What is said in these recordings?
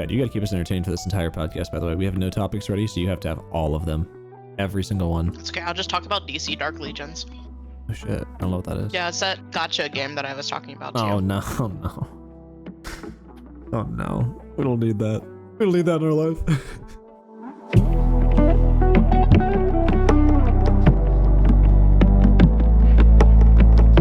God, you got to keep us entertained for this entire podcast, by the way. We have no topics ready, so you have to have all of them. Every single one. It's okay, I'll just talk about DC Dark Legions. Oh, shit. I don't know what that is. Yeah, it's that gotcha game that I was talking about, too. Oh, no. Oh, no. Oh, no. We don't need that. We don't need that in our life.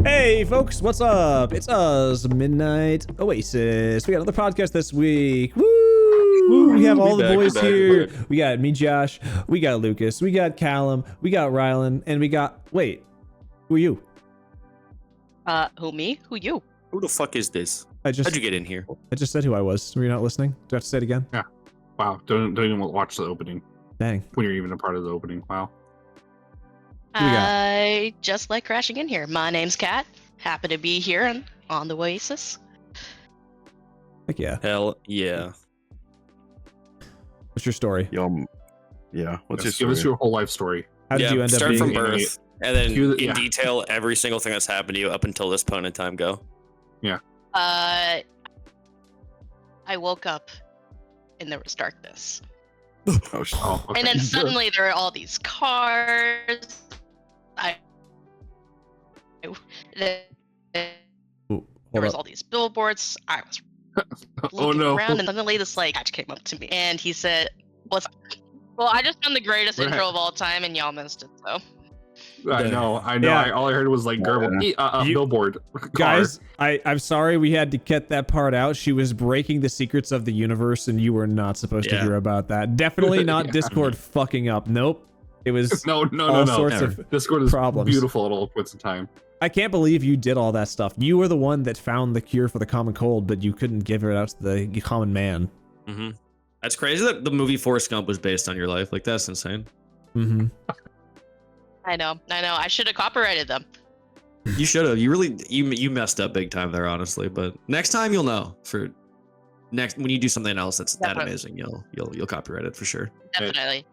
Hey folks, what's up? It's us, Midnight Oasis. We got another podcast this week. Woo! We have all the boys here. We got me, Josh. We got Lucas. We got Callum. We got Rylan. And we got... Wait. Who are you? Who, me? Who, you? Who the fuck is this? How'd you get in here? I just said who I was. Were you not listening? Do I have to say it again? Yeah. Wow. Don't even watch the opening. Dang. When you're even a part of the opening. Wow. I just like crashing in here. My name's Kat. Happy to be here on the Oasis. Heck yeah. Hell yeah. What's your story? Yeah. What's Yes, your give us story? your whole life story. How did you end up start being... from birth, and then Yeah. detail every single thing that's happened to you up until this point in time. Go. I woke up and there was darkness. Oh, shit. Oh, okay. And then suddenly there were all these cars. There Ooh, was hold all up. these billboards. I was Oh looking no. around, and suddenly this like catch came up to me, and he said, "What's?" Well, I just found the greatest Right. intro of all time, and y'all missed it. So I know. Yeah. All I heard was like garble. You- Billboard. Car. Guys, I'm sorry we had to cut that part out. She was breaking the secrets of the universe, and you were not supposed to Yeah. hear about that. Definitely not Yeah. Discord fucking up. Nope. It was No. all No. sorts Never. of... Discord is problems. beautiful at all points in time. I can't believe you did all that stuff. You were the one that found the cure for the common cold, but you couldn't give it out to the common man. Mm-hmm. That's crazy that the movie Forrest Gump was based on your life. Like, that's insane. Mm-hmm. I know. I should have copyrighted them. You should have. You messed up big time there, honestly. But next time you'll know. For next, when you do something else that's that Definitely. amazing, you'll copyright it for sure. Definitely.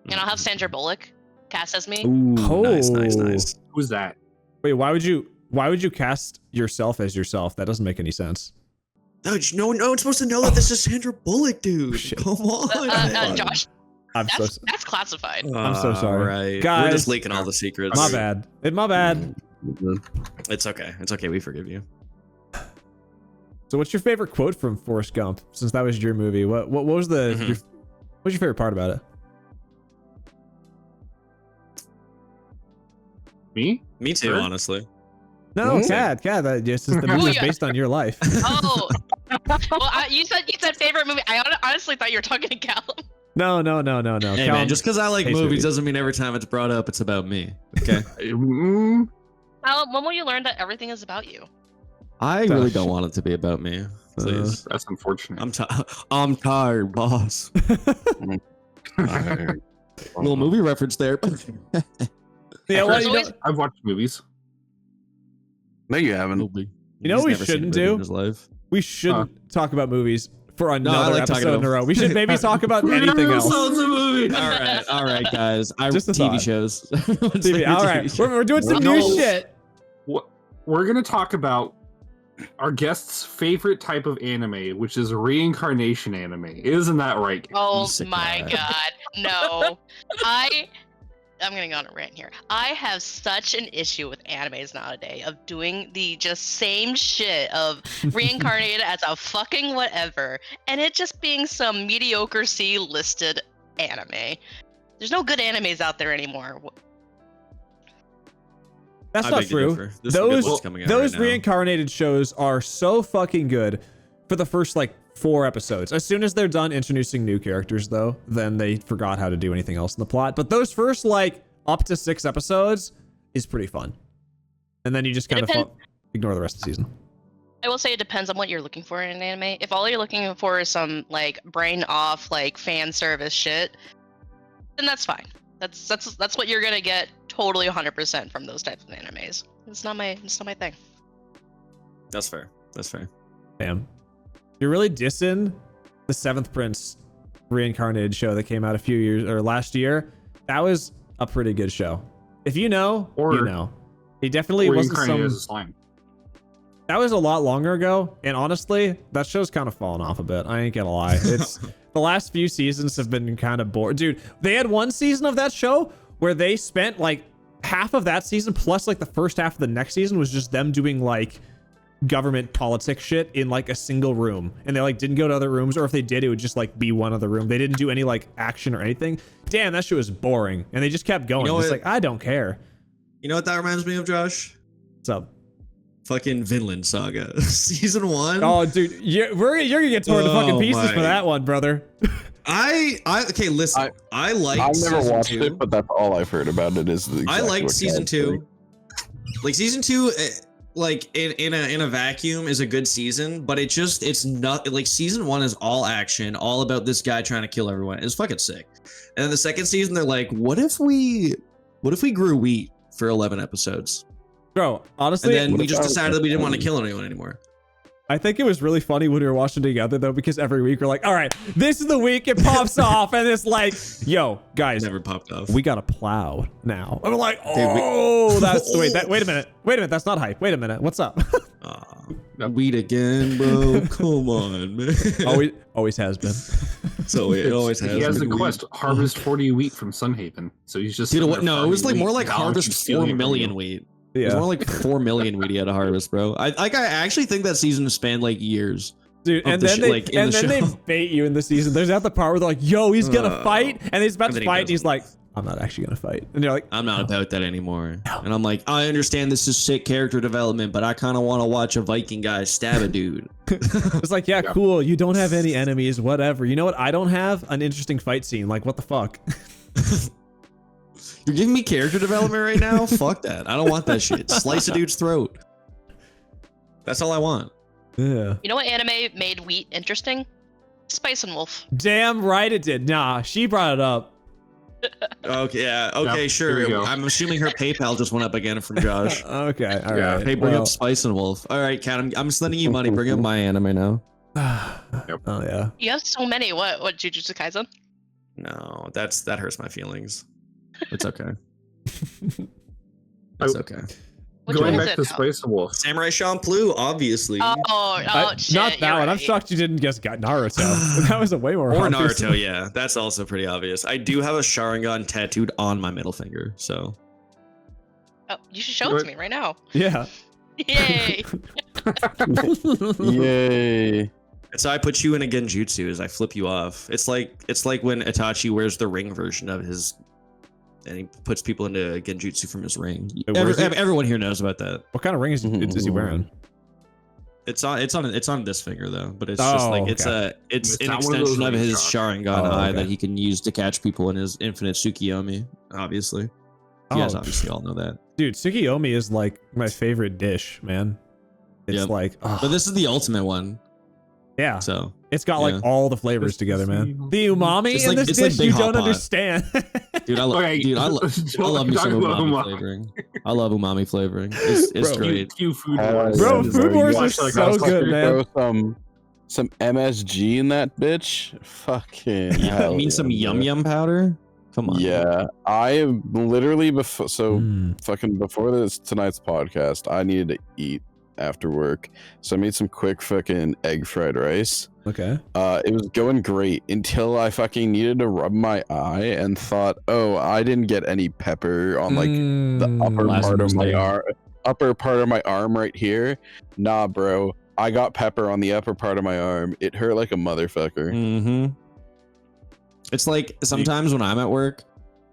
And I'll have Sandra Bullock cast as me. Ooh, Oh. nice. Who's that? Wait, why would you cast yourself as yourself? That doesn't make any sense. No one's supposed to know that this is Sandra Bullock, dude. Shit. Come on. Josh, I'm that's classified. I'm so sorry. Right. Guys. We're just leaking all the secrets. my bad. My bad. It's okay. It's okay. We forgive you. So what's your favorite quote from Forrest Gump? Since that was your movie, what was the Mhm. what's your favorite part about it? Me? Me too, Sure. honestly. No, Mhm. Cat. That just the Oh, movie is yeah. based on your life. Oh, well, you said favorite movie. I honestly thought you were talking to Callum. No. Hey Callum man, just because I like hates movies doesn't mean every time it's brought up it's about me. Okay. Mm, Callum, when will you learn that everything is about you? I really really don't don't want it to be about me. Please. that's unfortunate. I'm tired, boss. Little movie reference there. Yeah, well, There's you always- know, I've watched movies. No, you haven't. You know what we shouldn't do? In his life. we shouldn't talk about movies for I another like talking episode in a row. We should maybe talk about anything else. All right, guys. Just a TV thought. shows. TV. All right, we're doing some No. new shit. What we're gonna talk about our guest's favorite type of anime, which is reincarnation anime. Isn't that right? Oh Sick my guy. god, no. I'm gonna go on a rant here. I have such an issue with animes nowadays of doing the just same shit of reincarnated as a fucking whatever, and it just being some mediocre C listed anime. There's no good animes out there anymore. That's I not beg to true. differ. There's some good Those ones coming out those right now. reincarnated shows are so fucking good for the first like 4 episodes. As soon as they're done introducing new characters, though, then they forgot how to do anything else in the plot. But those first like up to 6 episodes is pretty fun, and then you just kind of depends- ignore the rest of the season. I will say it depends on what you're looking for in an anime. If all you're looking for is some like brain off like fan service shit, then that's fine. That's what you're gonna get totally 100% from those types of animes. It's not my thing. That's fair. Damn, you're really dissing the Seventh Prince reincarnated show that came out a few years or last year. That was a pretty good show. If you know, Or- you know. He definitely wasn't Reincarnated some. as a slime. that was a lot longer ago, and honestly, that show's kind of fallen off a bit. I ain't gonna lie. It's the last few seasons have been kind of boring. Dude, they had one season of that show where they spent like half of that season plus like the first half of the next season was just them doing like government politics shit in like a single room, and they like didn't go to other rooms, or if they did, it would just like be one other room. They didn't do any like action or anything. Damn, that shit was boring, and they just kept going. It's like, I don't care. You know what that reminds me of, Josh? What's up? Fucking Vinland Saga season 1. Oh, dude, you're gonna get torn to fucking pieces for that one, brother. Okay, listen. I liked I've never season watched 2. it, but that's all I've heard about it. Is I liked season 2. Like season 2, like in a vacuum is a good season, but it's not like season 1 is all action, all about this guy trying to kill everyone. It's fucking sick. And then the second season, they're like, what if we grew wheat for 11 episodes? Bro, honestly, and then we just decided that we didn't want to kill anyone anymore. I think it was really funny when we were watching together though, because every week we're like, all right, this is the week it pops off, and it's like, yo, guys, Never popped off. we got a plow now. I'm like, oh, that's wait a minute, that's not hype. Wait a minute, what's up? Wheat again, bro. Come on, man. always has been. So it always has. He has the been quest: harvest 40 wheat from Sunhaven. So he's just. Dude, sitting there no, it was farming like more wheat, like Alex is harvest 4 stealing it from million you. wheat. It was more like 4 million wheat he had to harvest, bro. I actually think that season spanned like years. Dude, of and the then sh- they like, in the they show. bait you in the season. There's at the part where they're like, yo, he's gonna fight, and he's about And to then he fight, and he's doesn't. like, I'm not actually gonna fight. And you're like, I'm not about that anymore. And I'm like, I understand this is sick character development, but I kind of want to watch a Viking guy stab a dude. it's like, yeah, cool. You don't have any enemies, whatever. You know what? I don't have an interesting fight scene. Like, what the fuck? You're giving me character development right now? Fuck that. I don't want that shit. Slice a dude's throat. That's all I want. Yeah. You know what anime made wheat interesting? Spice and Wolf. Damn right it did. Nah, she brought it up. Okay, yeah. Okay, Yep, sure. there we go. I'm assuming her PayPal just went up again from Josh. Okay, all Yeah. right. Hey, bring Well, up Spice and Wolf. All right, Kat, I'm sending you money. Bring up my anime now. Oh yeah. You have so many. What Jujutsu Kaisen? No, that hurts my feelings. It's okay. It's okay. Which Going one is back it to now? Spice Wolf. Samurai Champloo, obviously. Shit. Not that you're one. I'm right. shocked you didn't guess Naruto. That was a way more. Or obvious. Naruto, yeah. That's also pretty obvious. I do have a Sharingan tattooed on my middle finger, so. Oh, you should show it to me right now. Yeah. Yay! Yay! So I put you in a genjutsu as I flip you off. It's like when Itachi wears the ring version of his, and he puts people into genjutsu from his ring. where's it? Everyone here knows about that. What kind of ring is he wearing? It's on this finger though, but it's Oh, just like okay. it's It's an not one of those extension of rings, his Josh. Sharingan Oh, eye okay. that he can use to catch people in his infinite Tsukiyomi. Obviously, you guys Oh, obviously all know that. Dude, Tsukiyomi is like my favorite dish, man. It's Yep. like, oh, But this is the ultimate one, yeah, so it's got like yeah. all the flavors together, man. The umami It's in like- this it's like dish Big you Hot don't Pot. understand. dude, I love Okay, I love me some umami flavoring. I love umami flavoring. It's Bro. great. Q Food Bro, Wars. Bro, Food Wars Watch is like so a good, man. Throw some MSG in that bitch. Fucking. You hell mean yeah, some bro. yum yum powder? Come on. Yeah, I literally before Mm. fucking before tonight's podcast, I needed to eat after work, so I made some quick fucking egg fried rice. Okay. It was going great until I fucking needed to rub my eye and thought, oh, I didn't get any pepper on like the upper Last part of my mistake. upper part of my arm right here. Nah, bro, I got pepper on the upper part of my arm. It hurt like a motherfucker. Mm-hmm. It's like sometimes when I'm at work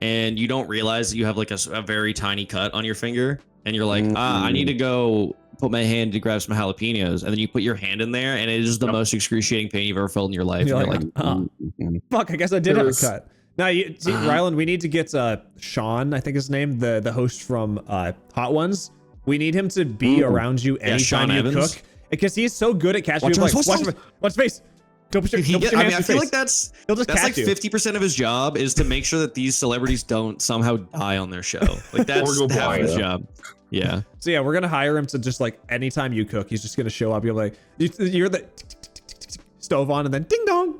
and you don't realize that you have like a very tiny cut on your finger, and you're like, I need to go put my hand to grab some jalapenos, and then you put your hand in there, and it is the most excruciating pain you've ever felt in your life. You're And like, you're like, oh, Mhm. fuck, I guess I did have a There's- cut. Now, see, Rylan, we need to get Sean, I think his name, the host from Hot Ones. We need him to be around you anytime Sean you Evans. cook, because he's so good at catching Watch you. your Like, face, watch face. Don't put your, don't put your I hands mean, I in feel your like face. He'll just that's catch like you. 50% of his job is to make sure that these celebrities don't somehow die on their show. Like that's Or go half of his blind. job. Yeah. So yeah, we're gonna hire him to just like anytime you cook, he's just gonna show up. You're like, you're the stove on, and then ding dong.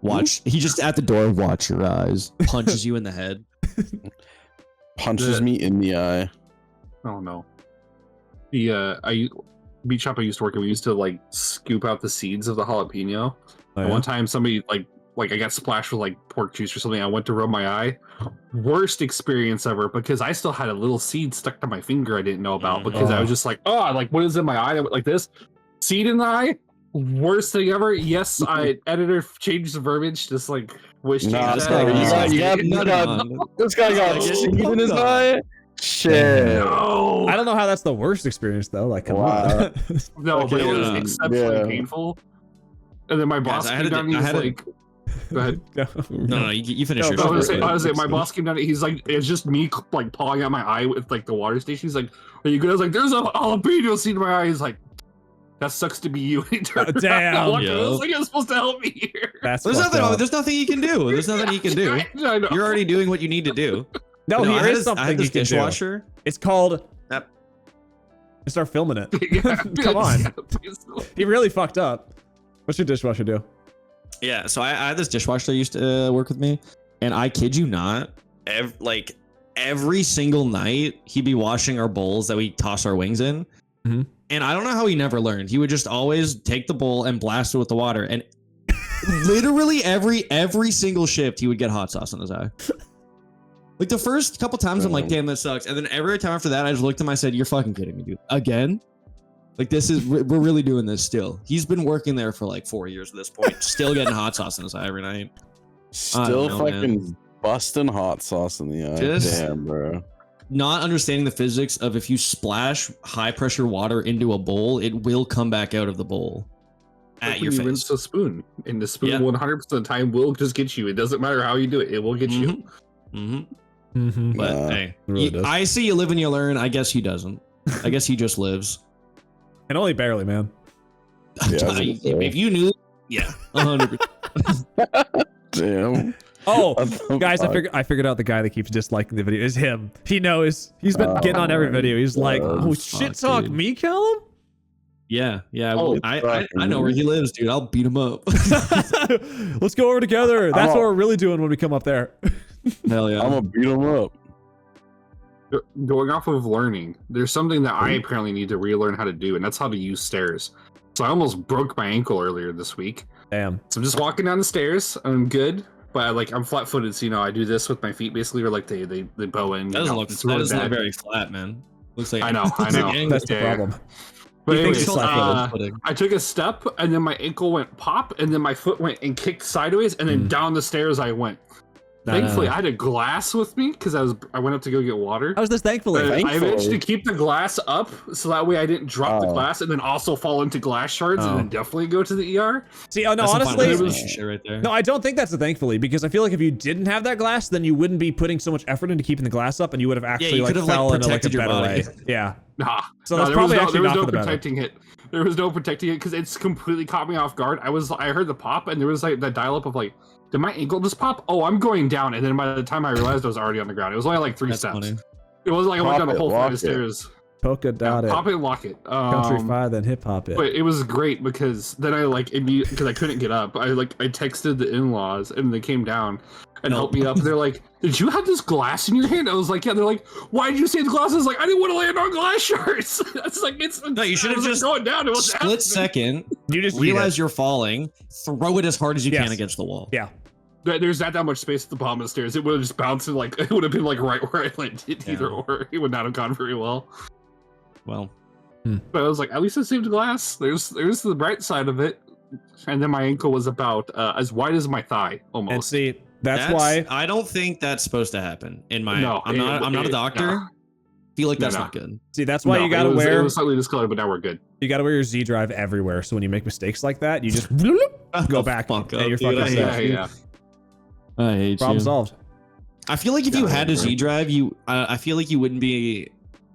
Watch. He just at the door. Watch your eyes. Punches you in the head. Punches me in the eye. Oh no. Meat shop I used to work in, we used to like scoop out the seeds of the jalapeno. Oh, And one time somebody like I got splashed with like pork juice or something. I went to rub my eye. Worst experience ever because I still had a little seed stuck to my finger I didn't know about because I was just like, oh, like what is in my eye? I went like this seed in the eye. Worst thing ever. Yes, editor changed the verbiage. Just like wish. Nah, this guy got seed in his eye. Shit. No. I don't know how that's the worst experience though. Like, come Wow. on. No, but it was exceptionally painful. And then my boss came down and he's like, go ahead. No, you finish your I story. was like, my boss came down and he's like, it's just me like pawing out my eye with like the water station. He's like, are you good? I was like, there's a jalapeno seed in my eye. He's like, that sucks to be you. Damn. I was like, you're supposed to help me here. That's There's nothing he can do. There's nothing he can do. I know. You're already doing what you need to do. No, I here had is this- something I had this you can do. dishwasher. It's called. Yep. Start filming it. Yeah. Come on. Yeah. He really fucked up. What's your dishwasher do? Yeah, so I had this dishwasher that used to work with me, and I kid you not, every single night he'd be washing our bowls that we toss our wings in, Mhm. and I don't know how he never learned. He would just always take the bowl and blast it with the water, and literally every single shift he would get hot sauce on his eye. Like the first couple times, I'm like, damn, that sucks, and then every time after that, I just looked at him, I said, "You're fucking kidding me, dude. Again?" Like we're really doing this still. He's been working there for like 4 years at this point, still getting hot sauce in his eye every night. Still know, fucking busting hot sauce in the eye. Just- Damn, bro. Not understanding the physics of if you splash high pressure water into a bowl, it will come back out of the bowl Like at when your you face. rinse a spoon, and the spoon Yeah. 100% of the time will just get you. It doesn't matter how you do it; it will get you. Mm-hmm. Mm-hmm. But Nah, hey, it really does. I see you live and you learn. I guess he doesn't. I guess he just lives. And only barely, man. Yeah, I was gonna say. If you knew, yeah, 100%. Damn. Oh, What the guys, fuck? I figured out the guy that keeps disliking the video is him. He knows. He's been getting on every video. He's like, oh, shit fuck, talk dude. me, Callum? Yeah. Oh, I know where he lives, dude. I'll beat him up. Let's go over together. That's I'm what all- we're really doing when we come up there. Hell yeah. I'm gonna beat him up. Going off of learning, there's something that I apparently need to relearn how to do, and that's how to use stairs. So I almost broke my ankle earlier this week. Damn. So I'm just walking down the stairs. I'm good, but I'm flat-footed, so I do this with my feet basically, or like they bow in. That doesn't look. it's That really doesn't look bad. very flat, man. Looks like I know. That's the Yeah. problem. But He thinks anyways, he's flat-footed. I took a step, and then my ankle went pop, and then my foot went and kicked sideways, and then down the stairs I went. Thankfully, I had a glass with me because I went up to go get water. How's this thankfully? I managed Thankfully. to keep the glass up so that way I didn't drop the Oh. glass and then also fall into glass shards Oh. and then definitely go to the ER. See, oh no, That's some honestly, Final Fantasy shit right there. no, I don't think that's a thankfully because I feel like if you didn't have that glass, then you wouldn't be putting so much effort into keeping the glass up, and you would have actually you like could have, like, fell into like a protected your better way. body. Yeah. Nah. So that's there probably was actually there was not no for the better. protecting it. There was no protecting it because it's completely caught me off guard. I heard the pop and there was like that dial up of like, did my ankle just pop? Oh, I'm going down. And then by the time I realized I was already on the ground. It was only like 3 That's steps. funny. It wasn't like I went Pop down the it, whole flight lock of it. stairs. Polka dot it. Pop it, lock it. Country fire, then hip hop it. But it was great because then I because I couldn't get up. I texted the in-laws and they came down and helped me up. They're like, "Did you have this glass in your hand?" I was like, "Yeah." They're like, "Why did you say the glass?" I was like, "I didn't want to land on glass shards." It's like No, you should have just going down. It was Split second. You just Realize you're falling. Throw it as hard as you Yes. can against the wall. Yeah. There's not that much space at the bottom of the stairs. It would have just bounced and like it would have been like right where I landed. Yeah. Either or, it would not have gone very well. Well, But I was like, at least I saved glass. There's the bright side of it. And then my ankle was about as wide as my thigh, almost. And see, that's why. I don't think that's supposed to happen. In my, No, I'm not a doctor. no. Feel like that's No. not good. See, that's why No, you gotta it wear. was slightly discolored, but now we're good. You gotta wear your Z drive everywhere. So when you make mistakes like that, you just go back. Fuck and up, you're dude. fucking I hate set. you. Yeah. I hate Problem you. solved. I feel like if you Yeah, had a I Z agree. drive, I feel like you wouldn't be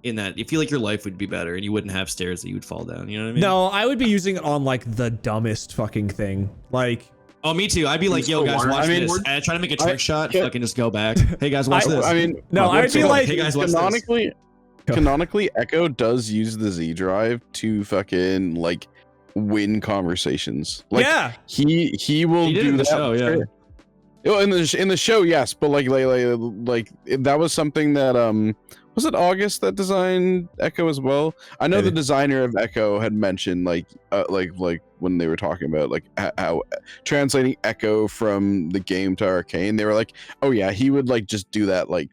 in that. I feel like your life would be better, and you wouldn't have stairs that you would fall down. You know what I mean? No, I would be using it on like the dumbest fucking thing. Like, Oh, me too. I'd be like, Just "Yo, the guys, water watch this." board? And I try to make a trick shot. yeah. Fucking just go back. Hey guys, watch I- this. I mean, No, I'd be like- Hey guys, watch this. canonically, Echo does use the Z drive to fucking like win conversations. Like yeah, he will He did do in the that. show, yeah. Oh, in the show, yes, but like that was something that Was it August that designed Echo as well? I know Maybe. the designer of Echo had mentioned like when they were talking about like how translating Echo from the game to Arcane, they were like, oh yeah, he would like just do that like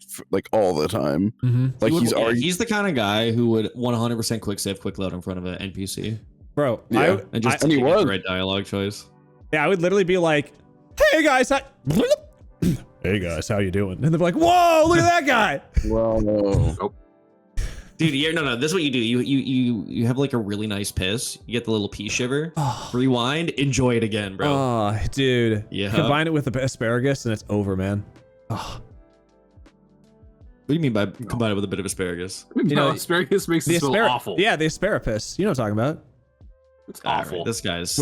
all the time. Like he's the kind of guy who would 100% quick save, quick load in front of an NPC. Bro, Yeah. And just and he take was. the right dialogue choice. I would literally be like, hey guys, hey guys, how you doing? And they're like, whoa, look at that guy. Well, Dude, no. This is what you do. You have like a really nice piss. You get the little pee shiver. Rewind. Enjoy it again, bro. Oh, dude. Yeah. Combine it with the asparagus and it's over, man. Oh. What do you mean by combine it with a bit of asparagus? You know, asparagus makes it smell awful. Yeah, the asparagus. You know what I'm talking about. It's All awful. right, this guy's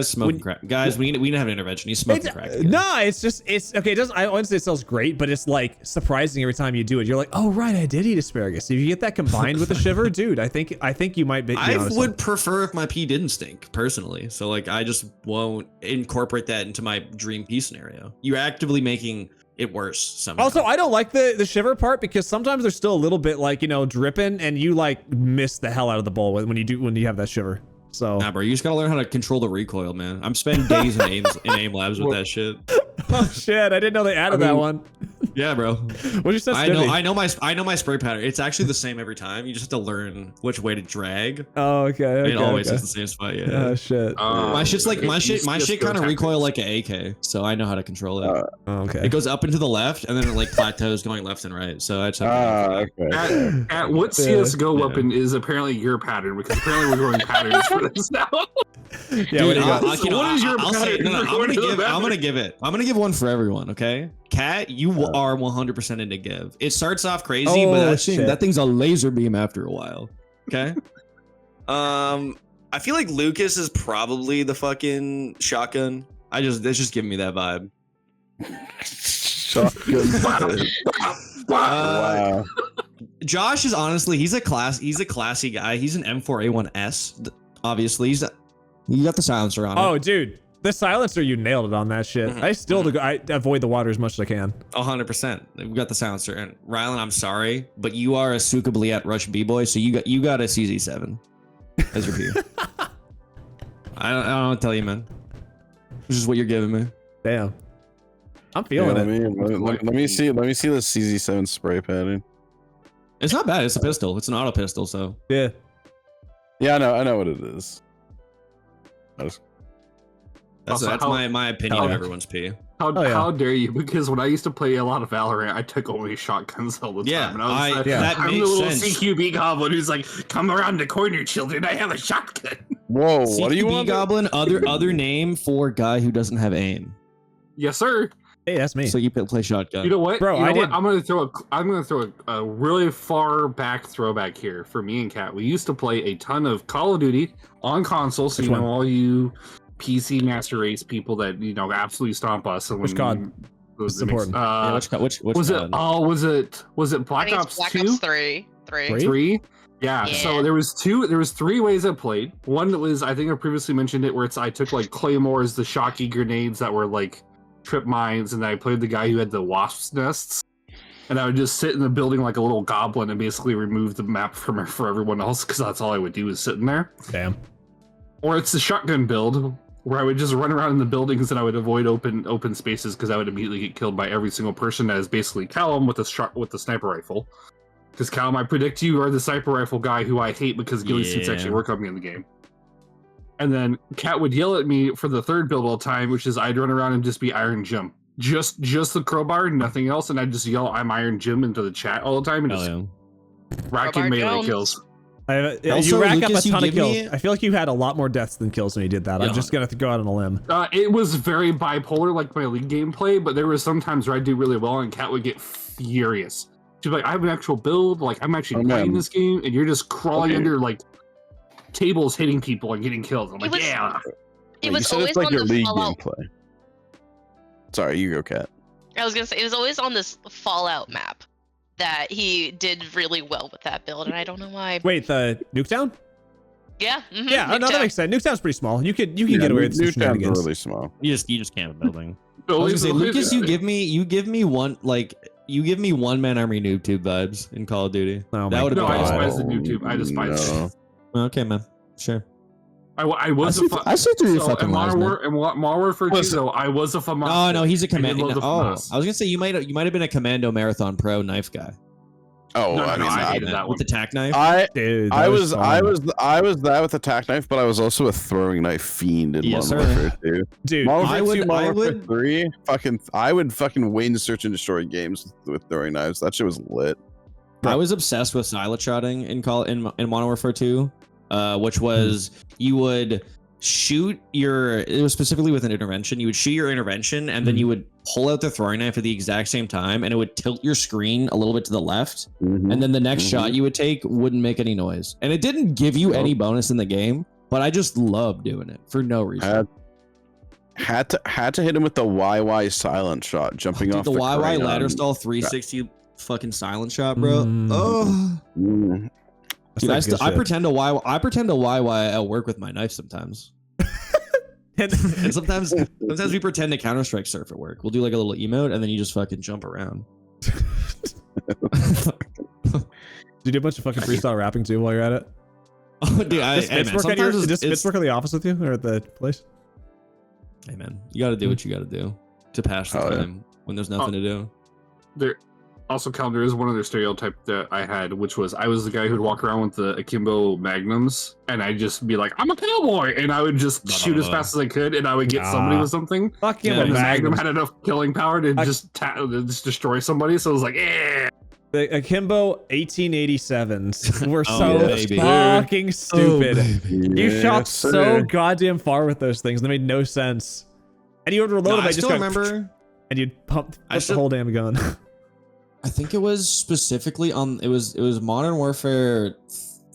smoking crack. Guys, we need to have an intervention. He's smoking crack. No, it's okay. It doesn't. I wouldn't say it smells great, but it's like surprising every time you do it. You're like, oh right, I did eat asparagus. If you get that combined with the shiver, dude, I think you might be. I would prefer if my pee didn't stink personally. So like, I just won't incorporate that into my dream pee scenario. You're actively making it worse somehow. Also, I don't like the shiver part because sometimes there's still a little bit like dripping, and you like miss the hell out of the bowl when you have that shiver. So nah, bro, you just gotta learn how to control the recoil, man. I'm spending days in aim labs with that shit. Oh shit! I didn't know they added that one. Yeah, bro. What's your sensitivity? I know my spray pattern. It's actually the same every time. You just have to learn which way to drag. Oh, okay. It always hits the same spot. Yeah. Oh shit. My shit's like my shit kind of recoil like an AK, so I know how to control it. Okay. It goes up and to the left, and then it like plateaus going left and right. So I just have to At what CS:GO weapon is apparently your pattern? Because apparently we're going patterns for this now. Yeah. Dude, What do you got? I'm gonna give one for everyone. Okay, Cat, you are 100% into give. It starts off crazy, but that thing's a laser beam after a while. Okay. I feel like Lucas is probably the fucking shotgun. It's just giving me that vibe. shotgun. Wow. Josh is honestly he's a classy guy. He's an M4A1S. Obviously, you got the silencer on it. Oh, dude, the silencer, you nailed it on that shit. I avoid the water as much as I can. 100%. We got the silencer. And Rylan, I'm sorry, but you are a Sukabli at Rush B-boy, so you got a CZ7 as your P. I don't tell you, man. This is what you're giving me. Damn. I'm feeling it. Let me see the CZ7 spray pattern. It's not bad. It's a pistol. It's an auto pistol, so. Yeah. Yeah, I know what it is. That's Also, my opinion of everyone's P. How dare you? Because when I used to play a lot of Valorant, I took only shotguns all the time. Yeah, And I was that I'm the makes little sense. CQB goblin who's like, come around the corner, children. I have a shotgun. Whoa, what do you CQB want? Goblin, other name for guy who doesn't have aim. Yes, sir. Hey, that's me. So you play shotgun. You know what, Bro? I'm gonna throw a really far back throwback here for me and Kat. We used to play a ton of Call of Duty on console. So Which you know one? all you PC master race people that absolutely stomp us. And Which COD? It's important. Which was it? COD? Oh, was it Black I think Ops it's Black 2? Ops 3. Three? Yeah. Yeah. So there was 3 ways I played. One that was, I think I previously mentioned it, where I took like claymores, the shocky grenades that were like trip mines, and I played the guy who had the wasp's nests, and I would just sit in the building like a little goblin and basically remove the map for everyone else, because that's all I would do is sit in there. Damn. Or it's the shotgun build, where I would just run around in the buildings and I would avoid open spaces, because I would immediately get killed by every single person that is basically Callum with the sniper rifle. Because Callum, I predict you are the sniper rifle guy who I hate because ghillie suits actually work on me in the game. And then Kat would yell at me for the third build all the time, which is I'd run around and just be Iron Jim. Just the crowbar, nothing else, and I'd just yell I'm Iron Jim into the chat all the time and just rack in melee kills. You rack up a ton of kills. I feel like you had a lot more deaths than kills when you did that. Yeah. I'm just gonna have to go out on a limb. It was very bipolar, like my league gameplay, but there was some times where I'd do really well and Kat would get furious. She'd be like, I have an actual build, like I'm actually playing this game, and you're just crawling under like tables, hitting people and getting killed. I'm like, It was you always it's like on your the league Fallout. gameplay. Sorry, you go, Kat. I was gonna say it was always on this Fallout map that he did really well with that build, and I don't know why. Wait, the Nuketown? Yeah. Yeah, no, that makes sense. Nuketown's pretty small. You can get away with some Nuketown's shenanigans. really small. You just can't building. I was gonna say, Lucas, you give me one like You give me one man army noob tube vibes in Call of Duty. Oh that my would have No, I been despise awesome. the YouTube. I despise it. Okay, man. Sure. I was a I see through your fucking in lies, Modern man. Warfare 2, though, I was a FAMAS. Oh no, he's a I did commando. love the Oh, FAMAS. I was gonna say you might have been a Commando Marathon Pro knife guy Oh, No, I mean, I hated that with one. the tack knife. Dude, I that was fun. that with the tack knife, but I was also a throwing knife fiend in Yes, Modern sir. Warfare 2. Dude, Modern I Warfare 2, would- Modern I Warfare would- 3, I would fucking win search and destroy games with throwing knives. That shit was lit. I was obsessed with silent shotting in Modern Warfare 2, which was you would shoot it was specifically with an intervention. You would shoot your intervention and then you would pull out the throwing knife at the exact same time, and it would tilt your screen a little bit to the left, and then the next shot you would take wouldn't make any noise, and it didn't give you any bonus in the game. But I just loved doing it for no reason. Had to hit him with the YY silent shot, jumping Dude, off the YY crane ladder on- stall 360 fucking silent shot, bro. Mm. Oh, Mm. That's dude, like good I shit. pretend to YY at work with my knife sometimes. And sometimes we pretend to Counter-Strike surf at work. We'll do like a little emote, and then you just fucking jump around. Do you do a bunch of fucking freestyle rapping too while you're at it? Oh, dude, Does hey, Spitz man, work at your- sometimes does Spitz work at the office with you or at the place? Hey man, you got to do what you got to do to pass the Oh, yeah. time when there's nothing to do. There also, Cal, there is one other stereotype that I had, which was I was the guy who'd walk around with the akimbo magnums, and I'd just be like, "I'm a cowboy," and I would just shoot as fast as I could, and I would get somebody with something. Fuck Yeah, yeah, And the Magnum. magnum had enough killing power to I- just destroy somebody. So I was like, "Eh." The Akimbo 1887s were Oh, so baby. fucking stupid. You shot Yes, so sir. goddamn far with those things. They made no sense. And you would reload No, them. I just still go remember. and you'd pump I the still- whole damn gun. I think it was specifically on. It was Modern Warfare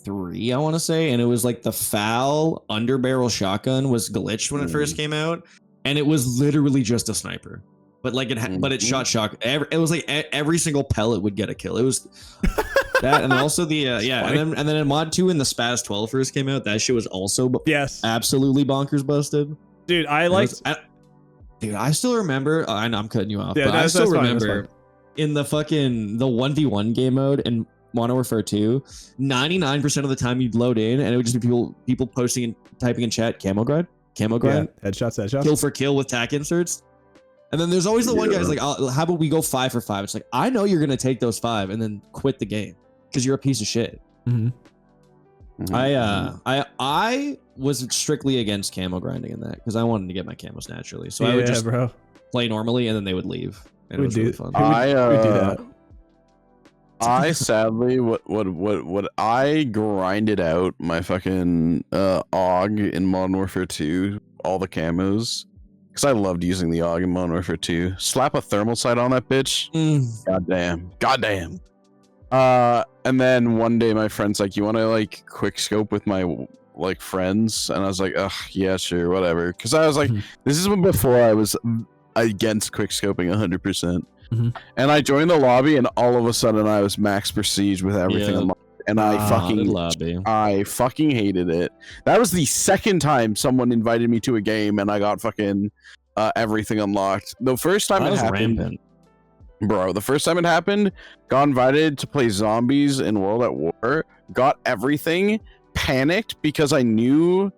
3, I want to say, and it was like the foul underbarrel shotgun was glitched when it first came out, and it was literally just a sniper. But like but it shot shock. It was like every single pellet would get a kill. It was that, and then also the yeah, and then in Mod 2 when the Spaz 12 first came out, that shit was also Yes. absolutely bonkers busted. Dude, I liked. Dude, I still remember. I know I'm cutting you off, Yeah, but I that's still fine, that's remember fine. in the 1v1 game mode in Modern Warfare 2, 99% of the time you'd load in and it would just be people posting and typing in chat camo grind, Yeah, headshots. kill for kill with tack inserts. And then there's always the one guy who's like, how about we go 5 for 5? It's like, I know you're gonna take those 5 and then quit the game because you're a piece of shit. Mhm. I was strictly against camo grinding in that because I wanted to get my camos naturally. So yeah, I would just bro. play normally and then they would leave. And it We was do- really fun. we would do that. I sadly what I grinded out my fucking AUG in Modern Warfare 2, all the camos, because I loved using the AUG in Modern Warfare 2. Slap a thermal sight on that bitch. Goddamn. And then one day my friend's like, "You want to like quick scope with my like friends?" And I was like, "Ugh, yeah, sure, whatever." Because I was like, this is before I was against quick scoping 100%. Mhm. And I joined the lobby, and all of a sudden I was max prestige with everything Yeah. unlocked, and I fucking hated it. That was the second time someone invited me to a game, and I got fucking everything unlocked. The first time That it was happened, rampant. bro, the first time it happened, got invited to play zombies in World at War, got everything, panicked because I knew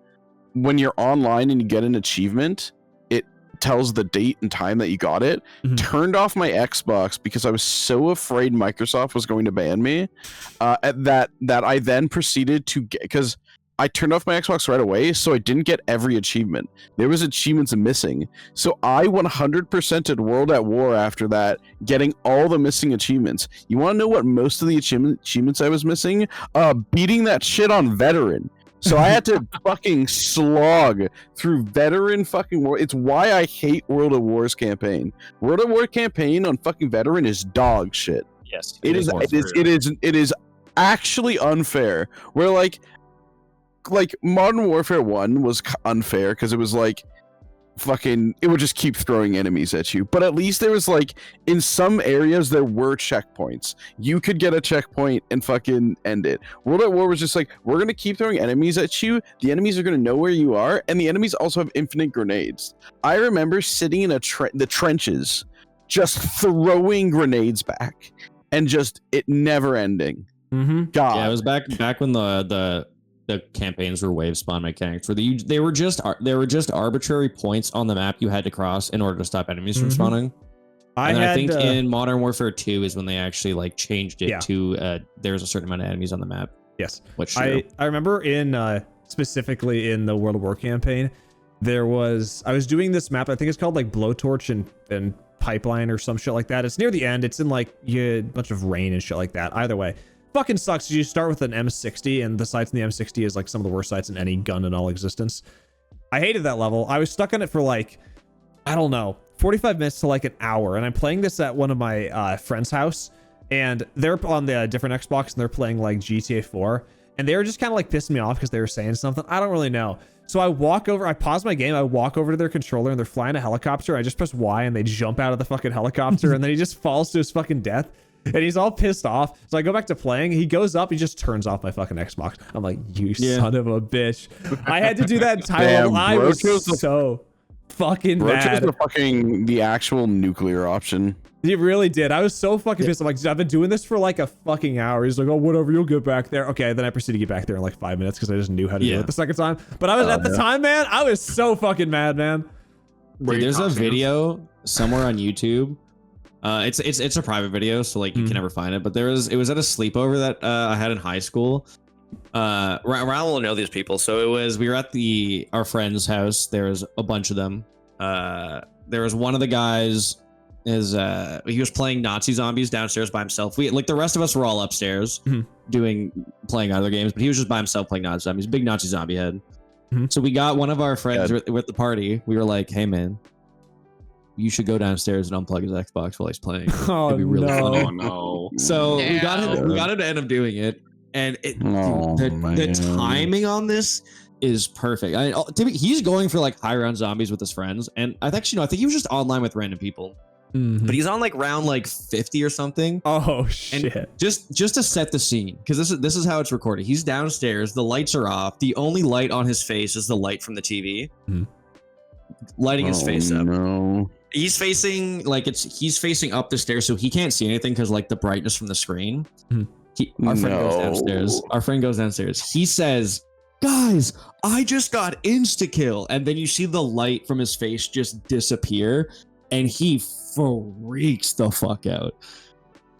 when you're online and you get an achievement, it tells the date and time that you got it. Mhm. Turned off my Xbox because I was so afraid Microsoft was going to ban me. That I then proceeded to get, because I turned off my Xbox right away, so I didn't get every achievement. There was achievements missing. So I 100%ed World at War after that, getting all the missing achievements. You want to know what most of the achievements I was missing? Beating that shit on Veteran. So I had to fucking slog through Veteran fucking war. It's why I hate World at War's campaign. World at War campaign on fucking Veteran is dog shit. Yes, It is actually unfair. Where like Modern Warfare 1 was unfair because it was like fucking, it would just keep throwing enemies at you. But at least there was like, in some areas there were checkpoints. You could get a checkpoint and fucking end it. World at War was just like, we're gonna keep throwing enemies at you. The enemies are gonna know where you are, and the enemies also have infinite grenades. I remember sitting in the trenches, just throwing grenades back, and just it never ending. Mm-hmm. God, Yeah, it was back when the campaigns were wave spawn mechanics, where they were just arbitrary points on the map you had to cross in order to stop enemies from spawning. I think in Modern Warfare 2 is when they actually like changed it to there's a certain amount of enemies on the map. Yes, which I remember in specifically in the World of War campaign, I was doing this map. I think it's called like Blowtorch and Pipeline or some shit like that. It's near the end. It's in like a bunch of rain and shit like that. Either way, fucking sucks. You start with an M60, and the sights in the M60 is like some of the worst sights in any gun in all existence. I hated that level. I was stuck on it for like, I don't know, 45 minutes to like an hour, and I'm playing this at one of my friend's house, and they're on the different Xbox, and they're playing like GTA 4, and they were just kind of like pissing me off because they were saying something. I don't really know. So I pause my game, I walk over to their controller, and they're flying a helicopter. I just press Y, and they jump out of the fucking helicopter, and then he just falls to his fucking death, and he's all pissed off. So I go back to playing. He goes up, he just turns off my fucking Xbox. I'm like, you son of a bitch. I had to do that entire level. I was so fucking mad. The actual nuclear option. He really did. I was so fucking pissed. I'm like, I've been doing this for like a fucking hour. He's like, oh, whatever, you'll get back there. Okay, then I proceeded to get back there in like 5 minutes because I just knew how to do it the second time. But I was at the time, man, I was so fucking mad, man. Dude, there's a video somewhere on YouTube. It's a private video, so like you can never find it. But it was at a sleepover that I had in high school. Raul will know these people. So we were at our friend's house. There was a bunch of them. There was one of the guys he was playing Nazi zombies downstairs by himself. The rest of us were all upstairs playing other games, but he was just by himself playing Nazi zombies. Big Nazi zombie head. So we got one of our friends with the party. We were like, hey man, you should go downstairs and unplug his Xbox while he's playing. It'd be really funny. Oh no. So we got him to end up doing it. And the timing on this is perfect. He's going for like high round zombies with his friends, and I think he was just online with random people. But he's on like round like 50 or something. Oh shit! And just to set the scene, because this is how it's recorded. He's downstairs. The lights are off. The only light on his face is the light from the TV, lighting his face up. No. He's facing up the stairs, so he can't see anything because like the brightness from the screen. Our friend goes downstairs. He says, guys, I just got insta-kill. And then you see the light from his face just disappear, and he freaks the fuck out.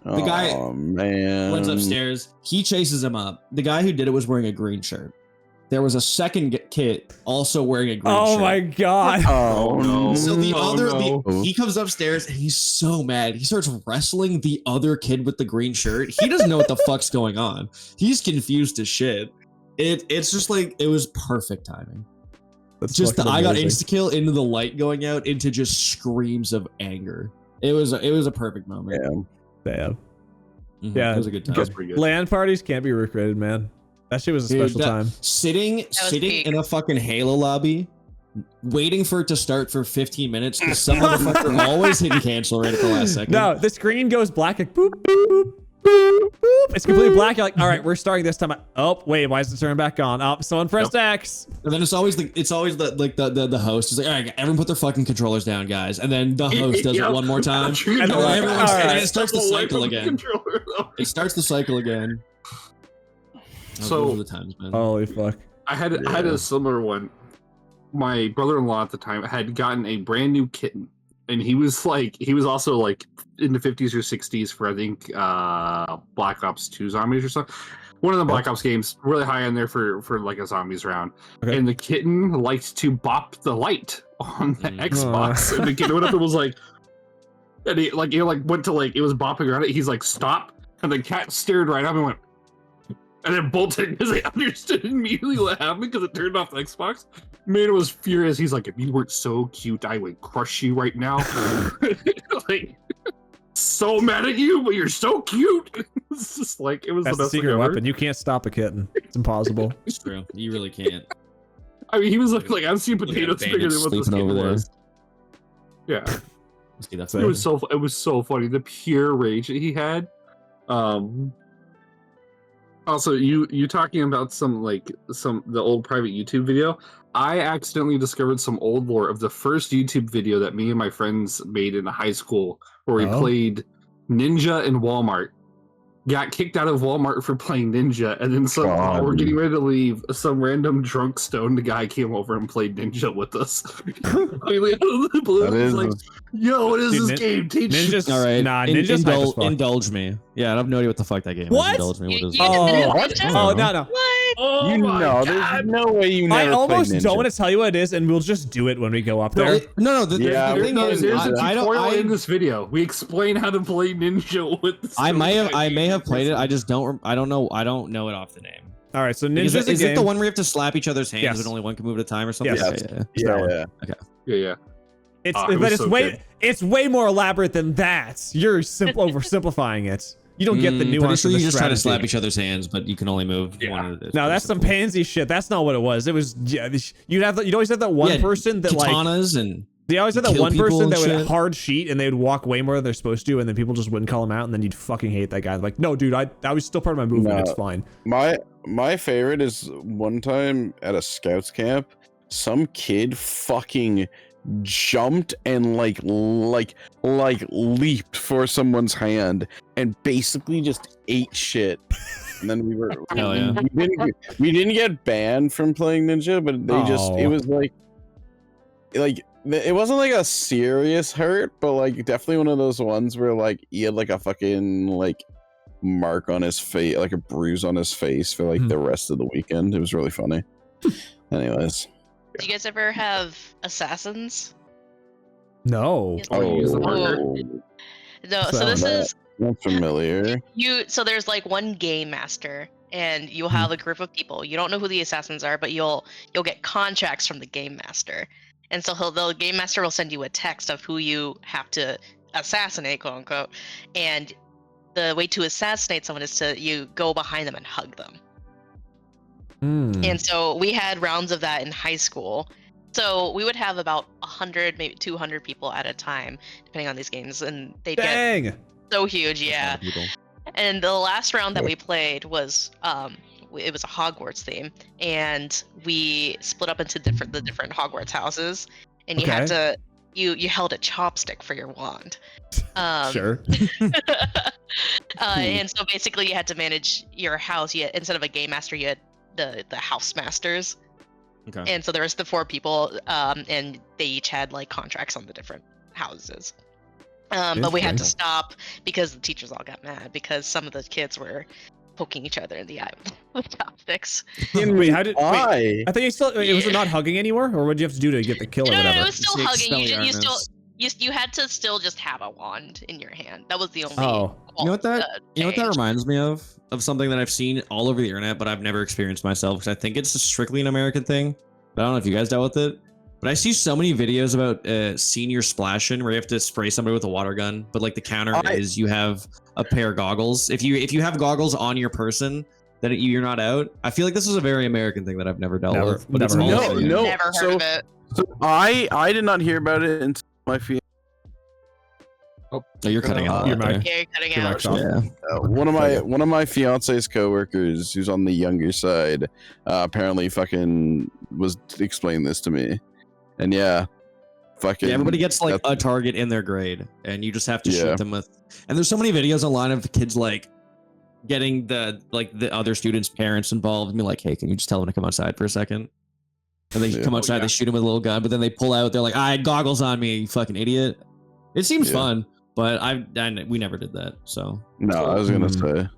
The guy runs upstairs. He chases him up. The guy who did it was wearing a green shirt. There was a second kid also wearing a green shirt. Oh my god. Oh no. So he comes upstairs and he's so mad. He starts wrestling the other kid with the green shirt. He doesn't know what the fuck's going on. He's confused as shit. It's just like, it was perfect timing. That's just I got insta-kill into the light going out into just screams of anger. It was a perfect moment. Damn. Yeah, it was a good time. That's pretty good. LAN parties can't be recreated, man. That shit was a special time. Sitting in a fucking Halo lobby, waiting for it to start for 15 minutes because some motherfucker always hitting cancel right at the last second. No, the screen goes black, like boop, boop, boop, boop, boop. It's completely black. You're like, all right, we're starting this time. Oh, wait, why is it turning back on? Oh, someone pressed X. And then it's always the host is like, all right, everyone put their fucking controllers down, guys. And then the host does it one more time. And then it starts the cycle again. It starts the cycle again. So the times, man. Holy fuck. I had a similar one. My brother-in-law at the time had gotten a brand new kitten, and he was also like in the 50s or 60s for I think Black Ops 2 zombies or something. One of the Black Ops games, really high in there for like a zombies round. Okay. And the kitten liked to bop the light on the Xbox, and the kitten went up and was like, and he went to like, it was bopping around it. He's like, stop, and the cat stared right up and went. And then bolted because I understood immediately what happened because it turned off the Xbox. Man was furious. He's like, if you weren't so cute, I would crush you right now. Like, so mad at you, but you're so cute. It's just like, it was That's the best secret weapon. You can't stop a kitten. It's impossible. It's true. You really can't. I mean, he was like I've seen potatoes bigger than what this kitten was. Yeah. See, that's it was so funny. The pure rage that he had. Also, you talking about the old private YouTube video. I accidentally discovered some old lore of the first YouTube video that me and my friends made in high school, where we played Ninja in Walmart. Got kicked out of Walmart for playing Ninja, and then while we're getting ready to leave, some random drunk stoned guy came over and played Ninja with us. Completely out of the blue. It's like, yo, what is this game? Teach Ninja's All right, nah, Ninja's hype as fuck. indulge me. Yeah, I have no idea what the fuck that game What? is. Indulge me. What is You didn't know what? Ninja? Oh no. What? Oh You my know, God. there's no way you never I almost played Ninja. don't want to tell you what it is, and we'll just do it when we go up there. No. The thing There's is, a I tutorial in don't. this video. We explain how to play Ninja with the I may have played it. I just don't. I don't know. I don't know it off the name. All right, so Is Ninja's a it game. the one where you have to slap each other's hands, Yes. but only one can move at a time or something? Yes. Okay, yeah. Yeah. It's Oh, it but was it's so way good. it's way more elaborate than that. You're oversimplifying it. You don't get the Pretty nuance sure of the you just try to strategy. slap each other's hands, but you can only move one at a time. No, that's some pansy shit. That's not what it was. It was you'd always have that one person that like katanas and they always had that kill one people person and that would shit. hard sheet and they would walk way more than they're supposed to, and then people just wouldn't call him out, and then you'd fucking hate that guy. Like, no, dude, that was still part of my movement. No. It's fine. My favorite is one time at a scouts camp, some kid fucking jumped and like leaped for someone's hand and basically just ate shit. And then we were Hell yeah. we didn't get banned from playing Ninja, but they just it Oh. was like it wasn't like a serious hurt, but like definitely one of those ones where like he had like a fucking like mark on his face, like a bruise on his face for like the rest of the weekend. It was really funny. Anyways. Do you guys ever have assassins? No. No. So this is Not familiar. so there's like one game master, and you'll have a group of people. You don't know who the assassins are, but you'll get contracts from the game master. And so the game master will send you a text of who you have to assassinate, quote unquote. And the way to assassinate someone is you go behind them and hug them. And so we had rounds of that in high school. So we would have about 100, maybe 200 people at a time, depending on these games, and they'd Dang. get so huge, yeah. And the last round that we played was it was a Hogwarts theme, and we split up into the different Hogwarts houses, and you had to you held a chopstick for your wand. Sure. And so basically you had to manage your house. Instead of a game master, you had the house masters. Okay. And so there was the 4 people, and they each had like contracts on the different houses. But we had to stop because the teachers all got mad because some of the kids were poking each other in the eye with chopsticks. Wait, how did? Why? Wait, I thought you still. Was it not hugging anymore, or what did you have to do to get the kill or No, whatever? it was still hugging. Expelliarmus. You had to still just have a wand in your hand. That was the only. Oh. You know what that change. reminds me of something that I've seen all over the internet, but I've never experienced myself because I think it's strictly an American thing. But I don't know if you guys dealt with it. But I see so many videos about senior splashing where you have to spray somebody with a water gun, but like the counter is you have a pair of goggles. If you have goggles on your person, then you're not out. I feel like this is a very American thing that I've never dealt with. But it's never also- heard of it. No. Never heard of it. So I did not hear about it until my Oh, you're cutting out. Your there. mic. Yeah, you're cutting Your out. mic's off. Yeah. one of my fiance's coworkers who's on the younger side apparently fucking was explaining this to me, and fucking Everybody gets like that's- a target in their grade, and you just have to Yeah. shoot them with. And there's so many videos online of kids like getting the other students' parents involved and be like, "Hey, can you just tell them to come outside for a second?" And they come outside, they shoot him with a little gun, but then they pull out. They're like, "I had goggles on me, you fucking idiot." It seems fun, but we never did that. So No, I was gonna say.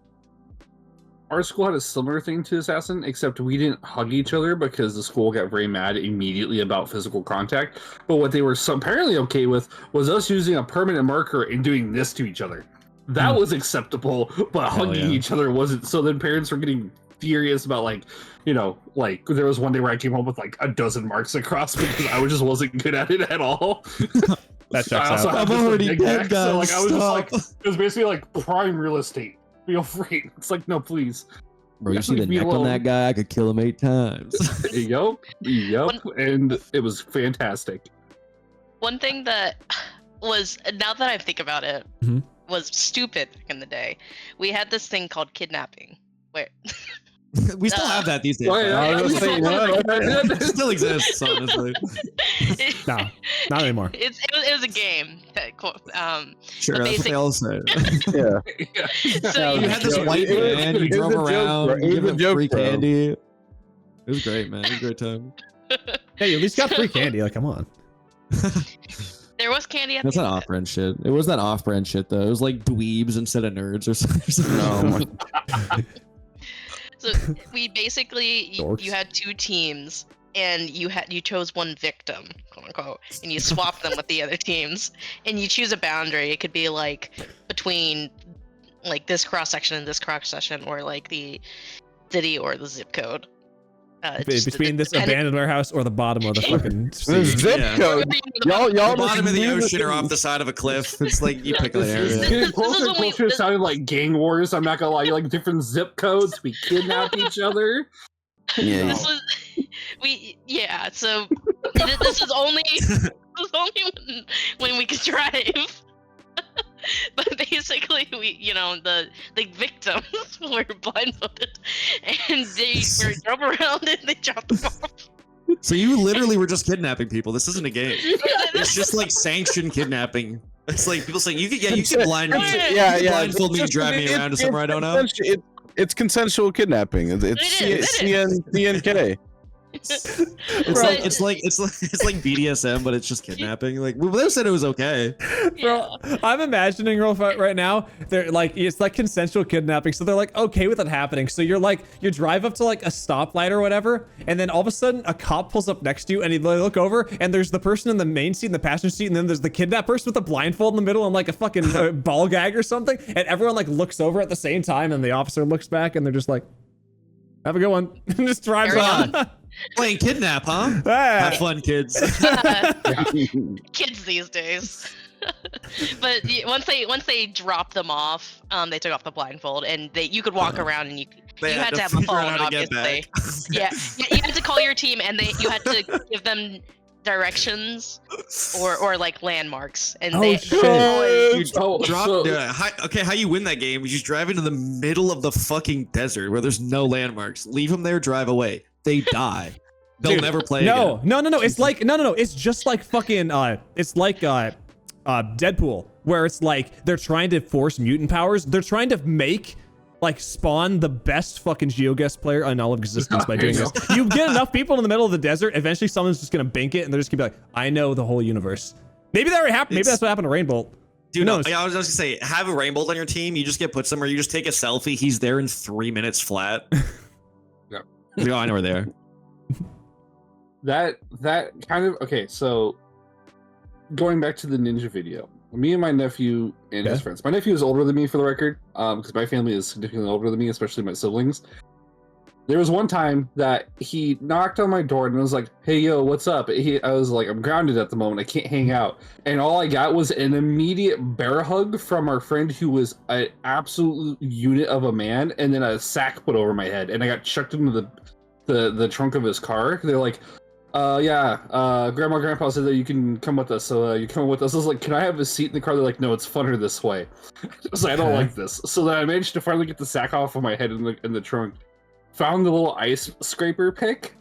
Our school had a similar thing to Assassin, except we didn't hug each other because the school got very mad immediately about physical contact. But what they were apparently okay with was us using a permanent marker and doing this to each other. That was acceptable, but hugging each other wasn't. So then parents were getting furious about like there was one day where I came home with like a dozen marks across because I just wasn't good at it at all. That checks I also out. had I'm just a already big dead, neck, so like I was guys, just like it was basically like prime real estate. Feel free. It's like no, please. bro, you see the Leave me neck on alone. that guy? I could kill him 8 times. Yep, and it was fantastic. One thing that was, now that I think about it, was stupid back in the day. We had this thing called kidnapping, where We still have that these days. Well, yeah, I was gonna say, It still exists, honestly. No, not anymore. It was a game that Sure, the that's what they all say. yeah. so You had this It white was- man, you it was drove a joke, around, bro. It was give a him joke, free bro. candy. It was great, man. It was a great time. Hey, you at least got free candy. Like, come on. there was candy at That's the not end of it. off-brand shit. It was that off-brand shit though. It was like dweebs instead of nerds or something. No, my- So we basically Dorks. you had two teams and you chose one victim, quote unquote, and you swap them with the other teams and you choose a boundary. It could be like between like this cross section and this cross section, or like the city or the zip code. Between this depending- abandoned warehouse or the bottom of the fucking the sea. zip Yeah. code. Y'all The must bottom of the knew ocean or off the side of a cliff. It's like you pick an It's area. getting This closer is and when we- closer. It sounded like gang wars. I'm not gonna lie. Like different zip codes. We kidnap each other. Yeah. This was so this is only when we could drive. But basically, the victims were blindfolded, and they were drove around and they dropped them off. So you literally were just kidnapping people. This isn't a game. It's just like sanctioned kidnapping. It's like people saying you can blind me. Yeah, You can yeah. blindfold me and It's drive me just- around to somewhere I don't know. It's consensual kidnapping. It's CNK. It's like BDSM, but it's just kidnapping. Like they said it was okay. Bro, I'm imagining right now, they're like, it's like consensual kidnapping. So they're like, okay with it happening. So you drive up to like a stoplight or whatever. And then all of a sudden a cop pulls up next to you and they look over and there's the person in the main seat and the passenger seat. And then there's the kidnapped person with a blindfold in the middle and like a fucking ball gag or something. And everyone like looks over at the same time. And the officer looks back and they're just like, have a good one. And just drives on. Playing kidnap, huh? Ah. Have fun, kids. Kids these days. But once they dropped them off, they took off the blindfold, and you could walk around, and you had to have a figure out phone, how to get obviously. back. Yeah, you had to call your team, and you had to give them directions or like landmarks, and Oh, shit. You drop. How you win that game is you drive into the middle of the fucking desert where there's no landmarks. Leave them there, drive away. They die. They'll never play again. No. It's like no. It's just like fucking. It's like Deadpool, where it's like they're trying to force mutant powers. They're trying to make spawn the best fucking GeoGuessr player in all of existence by doing this. You get enough people in the middle of the desert, eventually someone's just gonna bink it, and they're just gonna be like, I know the whole universe. Maybe that already happened. Maybe that's what happened to Rainbow. Dude, Who no, knows? I was just gonna say, have a Rainbow on your team. You just get put somewhere. You just take a selfie. He's there in 3 minutes flat. Yeah. I know we're there. That kind of okay. So going back to the ninja video, me and my nephew and his friends. My nephew is older than me, for the record, because my family is significantly older than me, especially my siblings. There was one time that he knocked on my door and was like, "Hey, yo, what's up?" I was like, "I'm grounded at the moment. I can't hang out." And all I got was an immediate bear hug from our friend who was an absolute unit of a man, and then a sack put over my head, and I got chucked into the trunk of his car. They're like, grandpa said that you can come with us, so you come with us. I was like, can I have a seat in the car? They're like, no, it's funner this way. So I don't like this. So then I managed to finally get the sack off of my head in the trunk. Found the little ice scraper pick.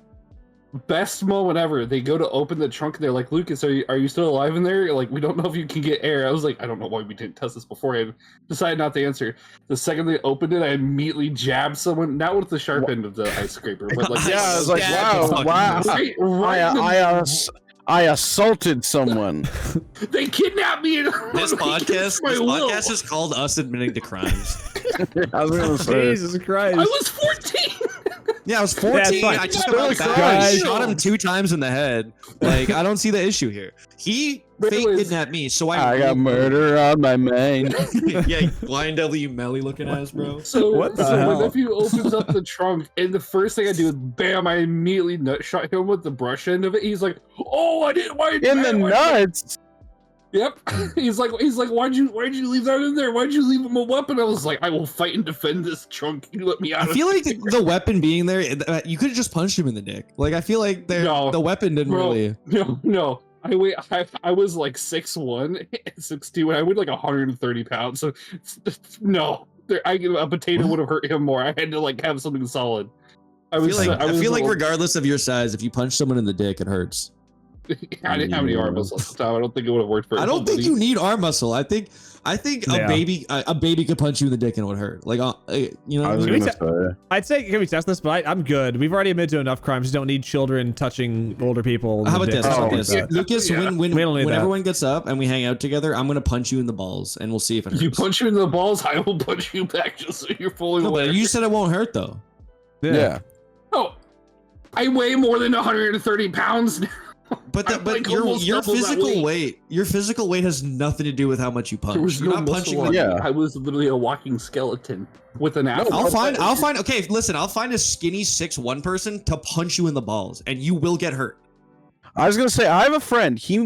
Best moment ever. They go to open the trunk and they're like, Lucas, are you still alive in there? Like, we don't know if you can get air. I was like, I don't know why we didn't test this before. I decided not to answer. The second they opened it, I immediately jabbed someone, not with the sharp end of the ice scraper, but like, Yeah, I was like, Yeah, wow. right I assaulted someone. they kidnapped me. This podcast is called Us Admitting to Crimes. I was gonna say. Jesus Christ. I was 14. Yeah, I was 14. Yeah, it's fine. I just Really got back. I Christ. shot him 2 times in the head. Like, I don't see the issue here. He fake Anyways, kidnapped me, so I got murder on my mind. Yeah, YNW Melly looking ass, bro. So, What the so hell? my nephew opens up the trunk, and the first thing I do is bam! I immediately nut shot him with the brush end of it. He's like, "Oh, I didn't. Why In the nuts. Yep. He's like, why'd you leave that in there? Why'd you leave him a weapon? I was like, I will fight and defend this trunk. You let me out. I feel like the weapon being there, you could have just punched him in the dick. Like, I feel like the weapon didn't really. No. I was like 6'1", 6'2", and I weighed like 130 pounds. So no, a potato would have hurt him more. I had to like have something solid. I feel like regardless of your size, if you punch someone in the dick, it hurts. I didn't have any arm muscles at the time. I don't think it would have worked for. I don't think you need arm muscle. I think a baby could punch you in the dick and it would hurt. Like you know. I'd say can we test this? But I'm good. We've already admitted to enough crimes. You don't need children touching older people. How about this? Lucas, when that. everyone gets up and we hang out together, I'm gonna punch you in the balls and we'll see if it hurts. You punch you in the balls, I will punch you back just so you're fully aware. But you said it won't hurt though. Yeah. Oh, I weigh more than 130 pounds now. But your physical weight has nothing to do with how much you punch. There was You're no not punching. I was literally a walking skeleton with an apple. I'll find. Okay, listen. I'll find a skinny 6'1" person to punch you in the balls, and you will get hurt. I was gonna say I have a friend. He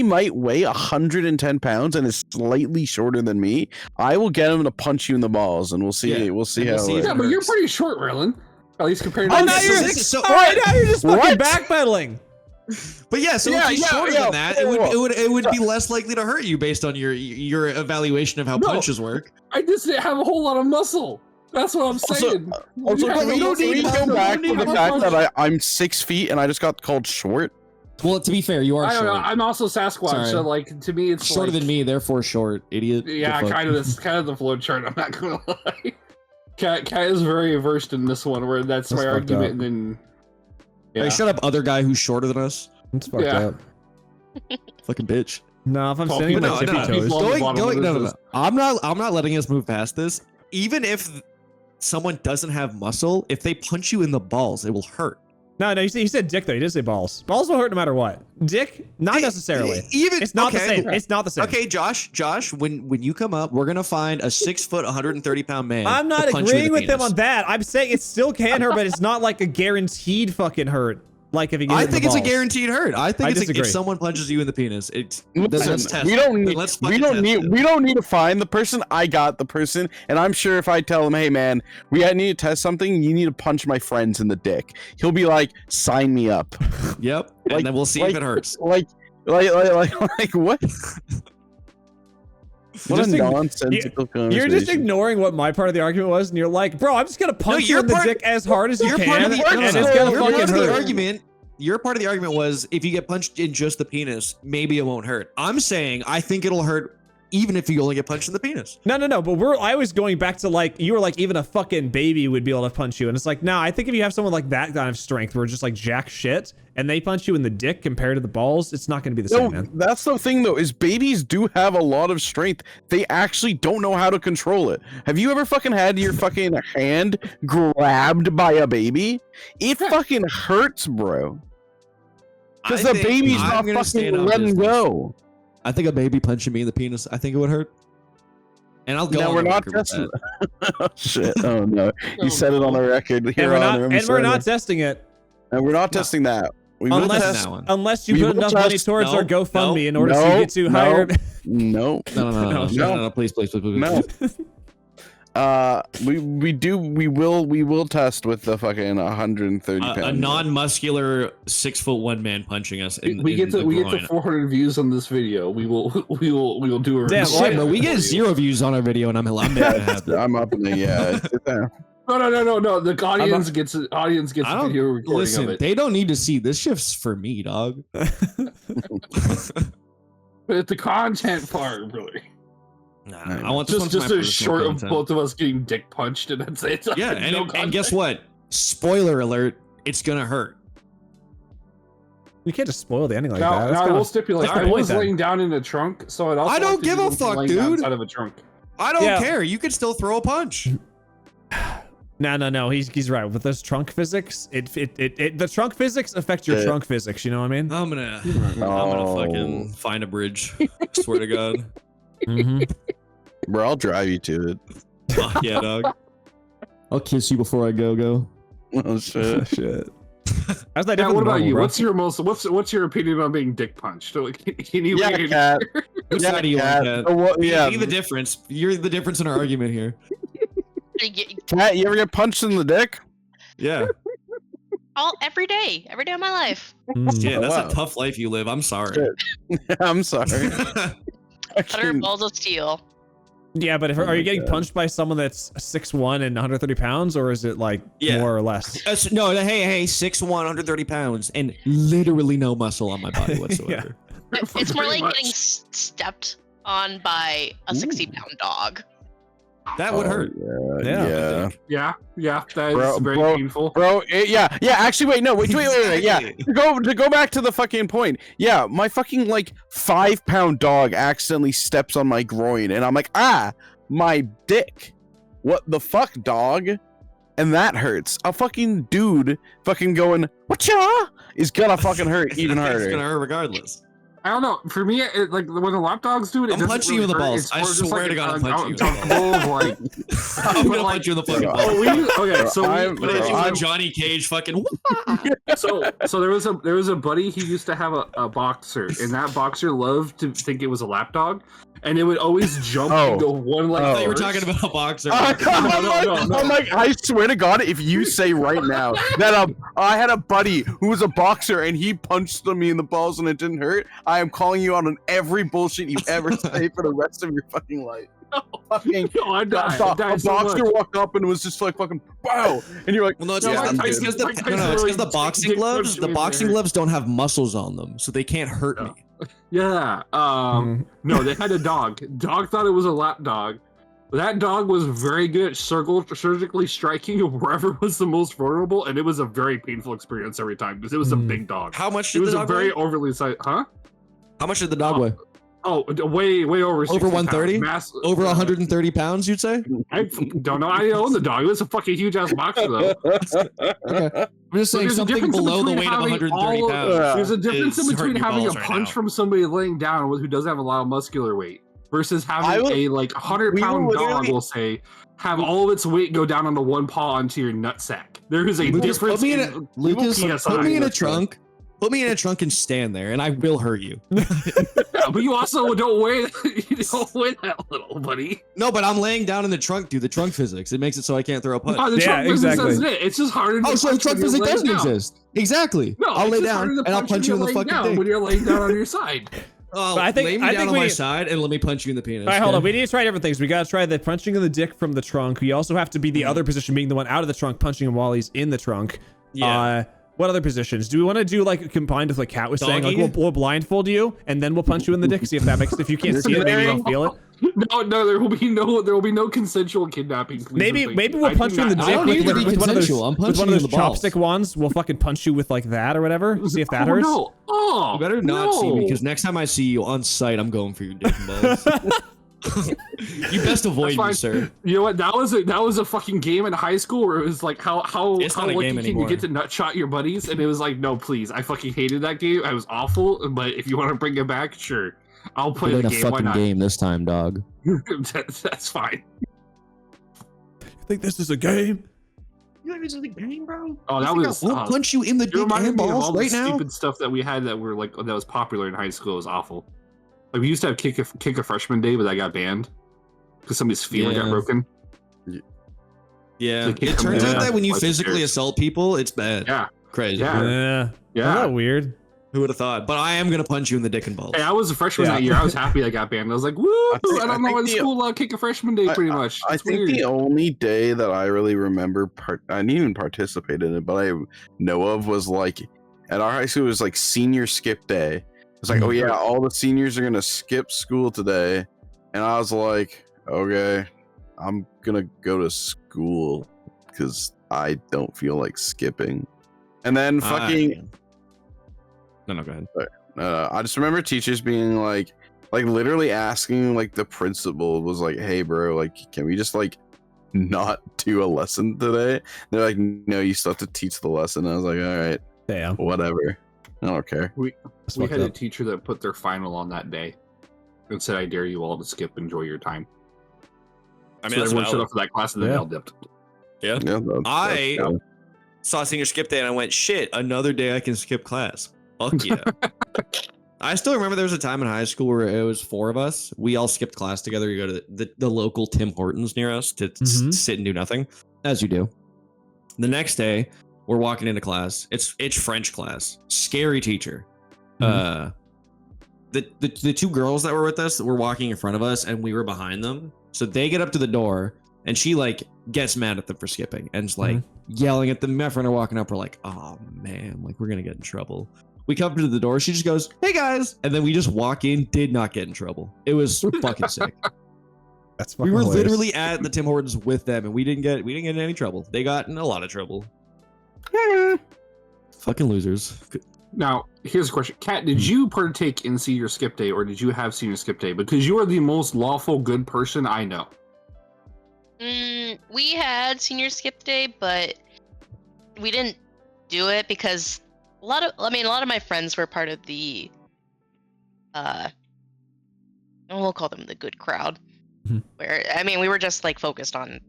might weigh 110 pounds and is slightly shorter than me. I will get him to punch you in the balls, and we'll see. Yeah. We'll see And how. we'll see it if Yeah, but you're pretty short, Rylan. At least compared to. Oh, me. now you're So- all right. Now you're just fucking What? backpedaling. But yeah, so if you're shorter than that, it would be less likely to hurt you based on your evaluation of how punches work. I just didn't have a whole lot of muscle. That's what I'm saying. Also, can we go back to the fact that that I'm 6 feet and I just got called short? Well, to be fair, you are I don't short. know. I'm also Sasquatch, Sorry. so like to me, it's Shorter like, than me, therefore short, idiot. Yeah, The fuck? kind of the flow chart. I'm not gonna lie. Kat is very versed in this one, where that's my fucked argument, up. and then Hey, shut up, other guy who's shorter than us. It's fucked Yeah. up. Fucking bitch. No, if I'm Paul, standing on no, my tippy no, toes. he's long- No. I'm not letting us move past this. Even if someone doesn't have muscle, if they punch you in the balls, it will hurt. No, you said dick though. You did say balls. Balls will hurt no matter what. Dick, not necessarily. Even It's not the same. It's not the same. Okay, Josh, when you come up, we're gonna find a 6 foot, 130 pound man. I'm not to punch you in agreeing the with them penis. on that. I'm saying it still can hurt, but it's not like a guaranteed fucking hurt. Like if you get hit I in the think it's a balls. guaranteed hurt. I think it's disagree. if someone punches you in the penis, it's Listen, let's test we it. don't need Let's we fucking don't test need it. we don't need to find the person. I got the person, and I'm sure if I tell him, hey man, we need to test something, you need to punch my friends in the dick. He'll be like, sign me up. Yep, and Like- then we'll see like- if it hurts. Like what? What Just a ign- nonsensical conversation. You're just ignoring what my part of the argument was, and you're like, bro, I'm just gonna punch you in the dick as hard as you Your can, part of and the, it's gonna your part fucking of the hurt. argument. Your part of the argument was if you get punched in just the penis, maybe it won't hurt. I'm saying I think it'll hurt even if you only get punched in the penis. No, but I was going back to like, you were like, even a fucking baby would be able to punch you. And it's like, nah, I think if you have someone like that kind of strength, where just like jack shit, and they punch you in the dick compared to the balls, it's not going to be the same, man. That's the thing though, is babies do have a lot of strength. They actually don't know how to control it. Have you ever fucking had your fucking hand grabbed by a baby? It fucking hurts, bro. Because the baby's not fucking letting go. I think a baby punching me in the penis, I think it would hurt. And I'll go. No, on we're the not record with testing. that. Oh shit! Oh no! You said it on the record. And Here we're on not, Room and we're not Server. testing it. And we're not testing that. We will Unless, test. that one. unless you We put will enough money test- towards no, our GoFundMe no, in order to no, get to no. higher. No. No, please. No. We will test with the fucking 130 pound. A non-muscular 6'1" man punching us. we get to 400 views on this video. We will do a Damn, review. why- Shit, but we get 0 views on our video, and I'm making it happen. I'm up in the yeah. No. The audience gets a I don't video recording of listen. it. They don't need to see this. Shift's for me, dog. But the content part, really. Nah, I want this Just one a short of both of us getting dick punched, and that's it. Yeah, No and guess content. what? Spoiler alert! It's gonna hurt. You can't just spoil the ending like Now, that. That's now I kinda- will stipulate. that's I the was point then. laying down in a trunk, so it also I don't like to give do a with fuck, laying down dude. Inside of a trunk. I don't Yeah. care. You can still throw a punch. No. He's right. With this trunk physics, the trunk physics affect your trunk physics. You know what I mean? I'm gonna fucking find a bridge. I swear to God. Mm-hmm. Bro, I'll drive you to it. Fuck yeah, dog. I'll kiss you before I go. Oh shit. Shit. How's that Yeah, different what than about normal, you? bro? What's your opinion on being dick punched? Can you Yeah, cat. Whose Yeah, side are you on, cat. Cat? Oh, what- yeah, Be the difference. You're the difference in our argument here. cat. You ever get punched in the dick? Yeah. Every day of my life. Mm. Yeah, that's wow. a tough life you live. I'm sorry. Shit. I'm sorry. Utter balls of steel. Yeah, but are you getting punched by someone that's 6'1" and 130 pounds, or is it like more or less? No, hey, 6'1", 130 pounds, and literally no muscle on my body whatsoever. It's more like getting stepped on by a 60-pound dog. That would hurt. Yeah. That is very painful. Bro, actually, wait, yeah. To go back to the fucking point. Yeah, my fucking, like, 5-pound dog accidentally steps on my groin, and I'm like, my dick. What the fuck, dog? And that hurts. A fucking dude fucking going, whatcha? Is gonna fucking hurt even harder. It's gonna hurt regardless. I don't know. For me, like when the lap dogs do it, I'm punching you in the balls. I swear to God, I'm punching you in the balls. I'm gonna punch you in the fucking balls. Okay, so I'm Johnny Cage fucking. so there was a buddy. He used to have a boxer, and that boxer loved to think it was a lap dog, and it would always jump and go one leg. I thought you were talking about a boxer. No. I'm like, I swear to God, if you say right now that I had a buddy who was a boxer and he punched me in the balls and it didn't hurt, I am calling you out on every bullshit you ever say for the rest of your fucking life. Fucking I died. A boxer walked up and was just like fucking wow, and you're like, well, no, it's because the boxing gloves. The boxing gloves don't have muscles on them, so they can't hurt me. Yeah. No, they had a dog. Dog thought it was a lap dog. That dog was very good at surgically striking wherever was the most vulnerable, and it was a very painful experience every time because it was a big dog. How much did it was the dog a very weigh? overly sized, huh? How much did the dog weigh? Oh, way over 130? Over 130 pounds, you'd say? I don't know. I own the dog. It was a fucking huge ass boxer, though. Okay. I'm just saying something below the weight of 130 pounds. There's a difference in between having a right punch now. from somebody laying down who doesn't have a lot of muscular weight versus having a like 100-pound dog, will say, have all of its weight go down onto one paw onto your nutsack. There is a difference. Lucas, put me in a trunk. Put me in a trunk and stand there, and I will hurt you. But you also don't weigh that little, buddy. No, but I'm laying down in the trunk, dude. The trunk physics. It makes it so I can't throw a punch. Oh, the trunk physics isn't it. It's just harder to so the trunk physics doesn't exist. Exactly. No, I'll lay down, and I'll punch you in the fucking dick. When you're laying down on your side. Oh, lay me down on my side, and let me punch you in the penis. All right, hold on. We need to try different things. We got to try the punching in the dick from the trunk. We also have to be the other position, being the one out of the trunk, punching him while he's in the trunk. Yeah. What other positions? Do we want to do like combined with like Kat was saying? Like we'll blindfold you and then we'll punch you in the dick. See if that makes. If you can't see it, maybe you don't feel it. No, there will be no consensual kidnapping. Maybe we'll punch you in the dick with one of those chopstick wands. We'll fucking punch you with like that or whatever. See if that hurts. No. Oh, you better not see me because next time I see you on sight, I'm going for your dick and balls. You best avoid me, sir. You know what? That was a fucking game in high school where it was like how lucky can you get to nutshot your buddies, and it was like, no, please. I fucking hated that game. I was awful. But if you want to bring it back, sure, I'll play the game. Why not? Game this time, dog. That's fine. You think this is a game? You think this is a game, bro? Oh, that was. We'll punch you in the dick and balls right now. Stupid stuff that we had that was popular in high school was awful. Like we used to have kick a freshman day, but that got banned because somebody's feeling got broken. Yeah, it turns out that when you physically assault people, it's bad. Yeah, crazy. Yeah. Isn't that weird? Who would have thought? But I am gonna punch you in the dick and balls. Hey, I was a freshman that year. I was happy I got banned. I was like, woo! I don't know why the school kick a freshman day pretty much. I think the only day that I really remember, I didn't even participate in it, but I know of was like at our high school it was like senior skip day. It's like, oh yeah, all the seniors are gonna skip school today, and I was like, okay, I'm gonna go to school because I don't feel like skipping. And then fucking, no, go ahead. I just remember teachers being like literally asking like the principal was like, hey bro, like can we just like not do a lesson today? They're like, no, you still have to teach the lesson. I was like, all right, damn, whatever. I don't care. We had a teacher that put their final on that day and said, I dare you all to skip, enjoy your time. I mean, so everyone showed up for that class and then they all dipped. Yeah. I saw senior skip day and I went, shit, another day I can skip class. Fuck yeah. I still remember there was a time in high school where it was 4 of us. We all skipped class together. You go to the local Tim Hortons near us to sit and do nothing, as you do. The next day, we're walking into class. It's French class. Scary teacher. The 2 girls that were with us were walking in front of us, and we were behind them. So they get up to the door, and she like gets mad at them for skipping, and is like yelling at them. My friend are walking up. We're like, oh man, like we're gonna get in trouble. We come to the door. She just goes, "Hey guys," and then we just walk in. Did not get in trouble. It was fucking sick. That's fucking We were hilarious. literally at the Tim Hortons with them, and we didn't get in any trouble. They got in a lot of trouble. Fucking losers. Now, here's a question. Kat, did you partake in senior skip day, or did you have senior skip day? Because you are the most lawful good person I know. We had senior skip day, but we didn't do it because a lot of my friends were part of the we'll call them the good crowd. Where we were just like focused on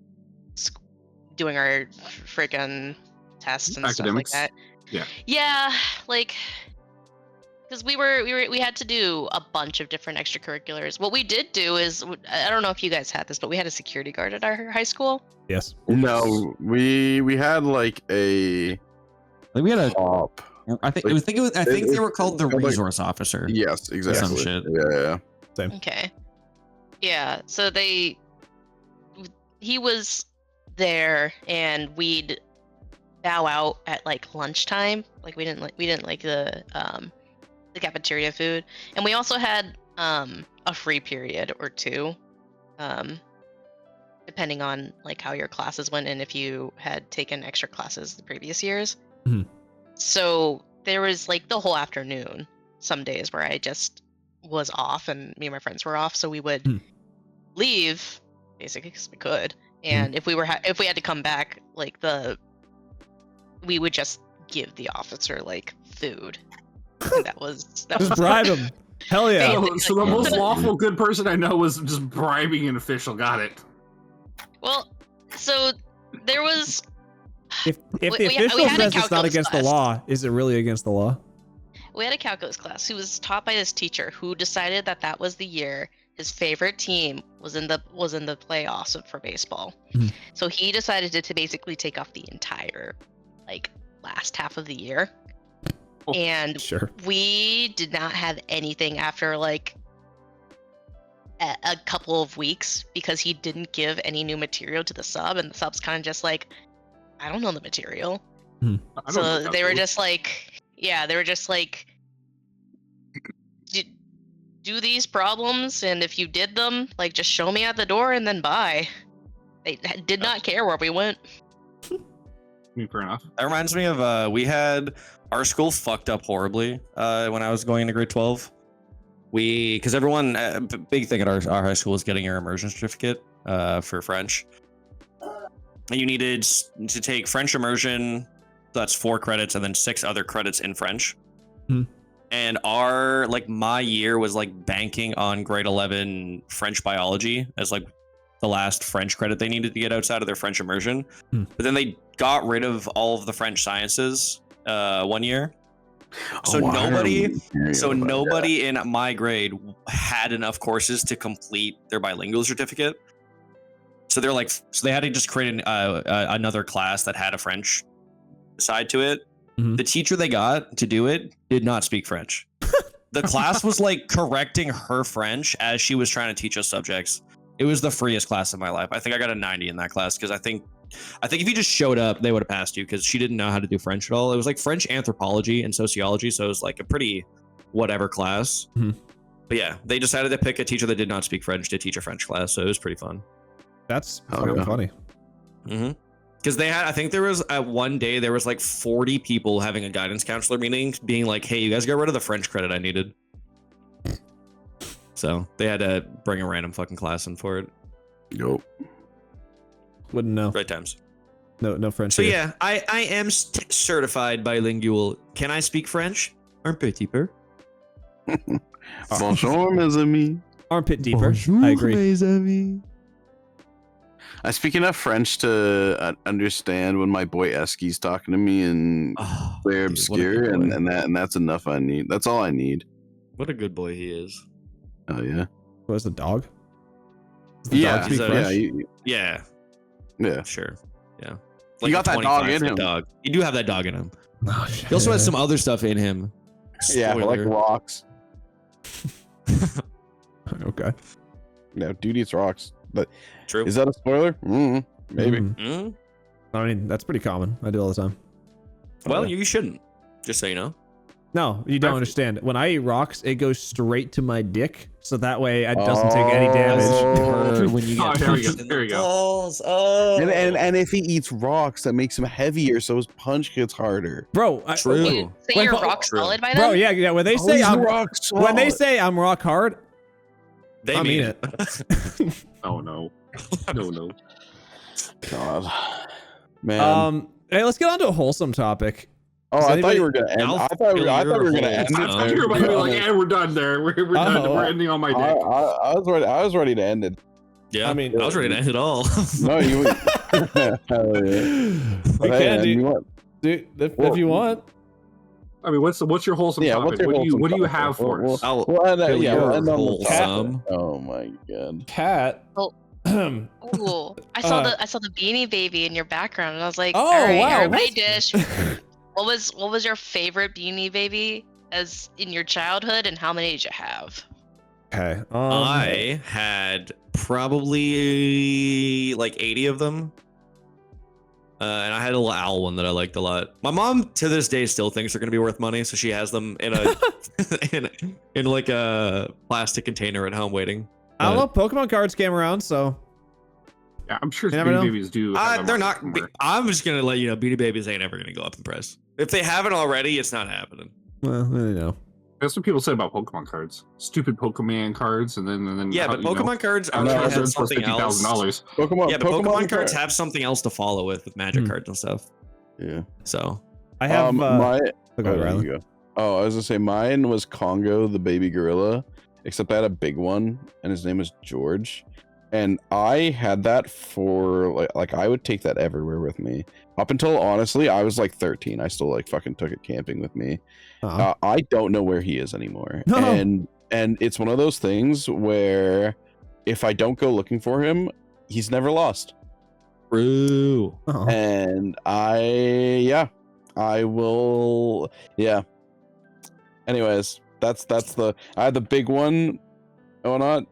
doing our freaking tests and Academics. stuff like that. Yeah, like because we had to do a bunch of different extracurriculars. What we did do is, I don't know if you guys had this, but we had a security guard at our high school. Yes. No, we had like a Like we had a top. I think they were called the resource officer. Yes, exactly. Some shit. Yeah. Same. Okay. Yeah, so he was there, and we'd bow out at like lunchtime. Like we didn't like the cafeteria food, and we also had a free period or two, depending on like how your classes went and if you had taken extra classes the previous years. So there was like the whole afternoon some days where I just was off and me and my friends were off, so we would leave basically because we could, and if we had to come back, like we would just give the officer like food, and that was Just bribe him. Hell yeah. So the most lawful good person I know was just bribing an official. Got it. Well, so there was If the we official had a says it's not calculus against the class. law, is it really against the law? we had a calculus class who was taught by this teacher who decided that was the year his favorite team was in the playoffs for baseball. So he decided to basically take off the entire like last half of the year. And Sure. we did not have anything after like a couple of weeks because he didn't give any new material to the sub, and the sub's kind of just like, I don't know the material. So they were just like, do these problems, and if you did them, like just show me at the door and then bye. They did not care where we went. Fair enough. That reminds me of we had our school fucked up horribly when I was going into grade 12. Because everyone, big thing at our high school is getting your immersion certificate for French. You needed to take French immersion, so that's 4 credits, and then 6 other credits in French. And my year was like banking on grade 11 French biology as like the last French credit they needed to get outside of their French immersion. But then they got rid of all of the French sciences 1 year. So nobody in my grade had enough courses to complete their bilingual certificate. So they had to just create another class that had a French side to it. The teacher they got to do it did not speak French. The class was like correcting her French as she was trying to teach us subjects. It was the freest class of my life. I think I got a 90 in that class because I think if you just showed up, they would have passed you because she didn't know how to do French at all. It was like French anthropology and sociology, so it was like a pretty whatever class. But yeah, they decided to pick a teacher that did not speak French to teach a French class, so it was pretty fun. That's fucking funny. Because I think there was one day there was like 40 people having a guidance counselor meeting, being like, "Hey, you guys got rid of the French credit I needed." So they had to bring a random fucking class in for it. Yup. Wouldn't know. Right times. No French. So here. yeah, I am certified bilingual. Can I speak French? Un petit peu. Bonjour, mes amis. Armpit deeper. I agree. mes amis. I speak enough French to understand when my boy Eski's talking to me and they're obscure, and that's enough. That's all I need. What a good boy he is. Oh yeah. Was the dog? Yeah, speak French? Yeah, sure. Yeah. You got that dog in him. Dog. You do have that dog in him. Oh, shit. He also has some other stuff in him. Yeah, like Spoiler. rocks. Okay. No, dude eats rocks. But True. is that a spoiler? Maybe. Mm. I mean, that's pretty common. I do all the time. Well, you shouldn't. Just so you know. No, you don't understand. When I eat rocks, it goes straight to my dick, so that way it doesn't take any damage. When you get There we go. Punched in There the we go. balls. Oh. And if he eats rocks, that makes him heavier, so his punch gets harder. Bro, True. You say Wait, you're but- rock True. solid by then? bro, yeah. When they say He's I'm rock when they solid. say I'm rock hard, They I mean mean it. Oh no. No. God, man. hey, let's get on to a wholesome topic. Oh, Does I thought you anybody- were gonna end. I'll I thought we fill were your gonna hole. end I it. thought you were about to be like, "Yeah, we're done there. We're done. Oh. We're ending on my I, dick." I was ready to end it. Yeah, I mean, I was ready to end it all. No, you. Hell yeah. We But hey, can, man, dude. you want- Dude, if Well, you want. I mean, what's your wholesome Yeah, topic? what's your What do wholesome you topic? have for Well, us? I'll We'll end, fill yeah, we'll your end on the wholesome. topic. Oh my god. Cat. Oh. Ooh, I saw the Beanie Baby in your background, and I was like, Oh, all right, wow, everybody what? dish. What was your favorite Beanie Baby as in your childhood, and how many did you have? Okay. I had probably like 80 of them. And I had a little owl one that I liked a lot. My mom to this day still thinks they're gonna be worth money, so she has them in a in like a plastic container at home waiting. I don't know. Pokemon cards came around, so Yeah, I'm sure You never Beanie know. Babies do. have They're them not. somewhere. I'm just gonna let you know, Beanie Babies ain't ever gonna go up in price. If they haven't already, it's not happening. well, I don't know. That's what people said about Pokemon cards. Stupid Pokemon cards, and then Yeah, how- but you know, Pokemon cards I know, actually it's had worth something else. $50,000. Pokemon. Yeah, but Pokemon cards card- have something else to follow with Magic cards and stuff. Yeah. So I have my. oh, Oh, go, there Riley. you go. Oh, I was gonna say mine was Congo, the baby gorilla, except I had a big one, and his name was George. And I had that for like I would take that everywhere with me. Up until honestly, I was like 13. I still like fucking took it camping with me. Uh-huh. I don't know where he is anymore. No. And it's one of those things where if I don't go looking for him, he's never lost. true. Oh. And I will anyways, that's I had the big one. Oh, not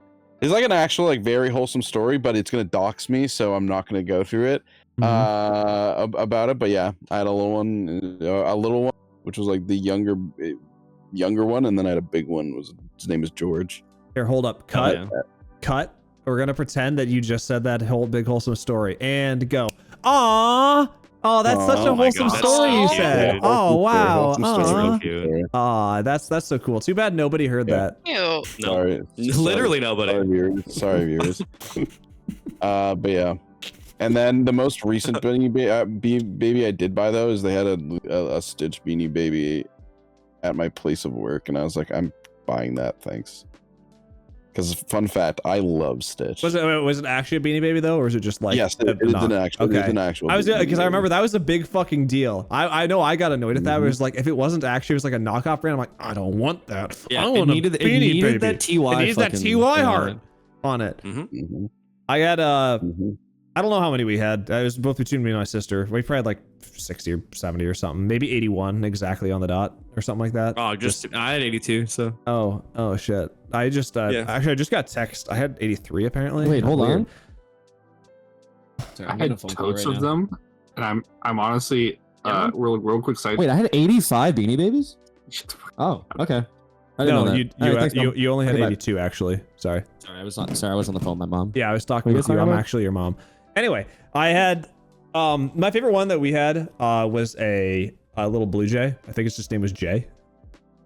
it's like an actual like very wholesome story, but it's gonna dox me, so I'm not gonna go through it about it. But yeah, I had a little one which was like the younger one, and then I had a big one. His name is George. Here, hold up. Cut. yeah. Cut. We're gonna pretend that you just said that whole big wholesome story and go. Aww. Oh, that's such a Oh my wholesome God, that's story so you cute, said. dude. Oh wow. Wholesome story, That's real Aw. cute. Aw, that's so cool. Too bad nobody heard Yeah. that. Ew. No, Sorry, literally nobody. Sorry, viewers. But yeah. And then the most recent baby I did buy though is they had a Stitch Beanie Baby at my place of work, and I was like, I'm buying that, thanks. Because fun fact, I love Stitch. Was it actually a Beanie Baby though, or was it just like? Yes, it is an actual. Okay. It is an actual. I was Beanie because I Baby. remember that was a big fucking deal. I know I got annoyed at that. But it Mhm. was like if it wasn't actually, it was like a knockoff brand. I'm like, I don't want that. Yeah, I it want needed, a Beanie it needed Baby. that TY. It needs that fucking TY thing heart on on it. Mhm, I had mhm. I don't know how many we had. It was both between me and my sister. We probably had like 60 or 70 or something. Maybe 81 exactly on the dot or something like that. Oh, I had 82. So Oh shit. I just Yeah. actually I just got text. I had 83 apparently. Wait, hold Weird. on. I had totes of them, and I'm honestly Yeah. real quick side. Wait, I had 85 Beanie Babies? Oh, okay. I didn't know No, that. you All right, thanks, Mom. you only had Okay, bye. 82 actually. Sorry. Sorry, I was on the phone with my mom. Yeah, I was talking What are you with you. talking I'm about? actually your mom. Anyway, I had my favorite one that we had was a little blue jay. I think its just name was Jay.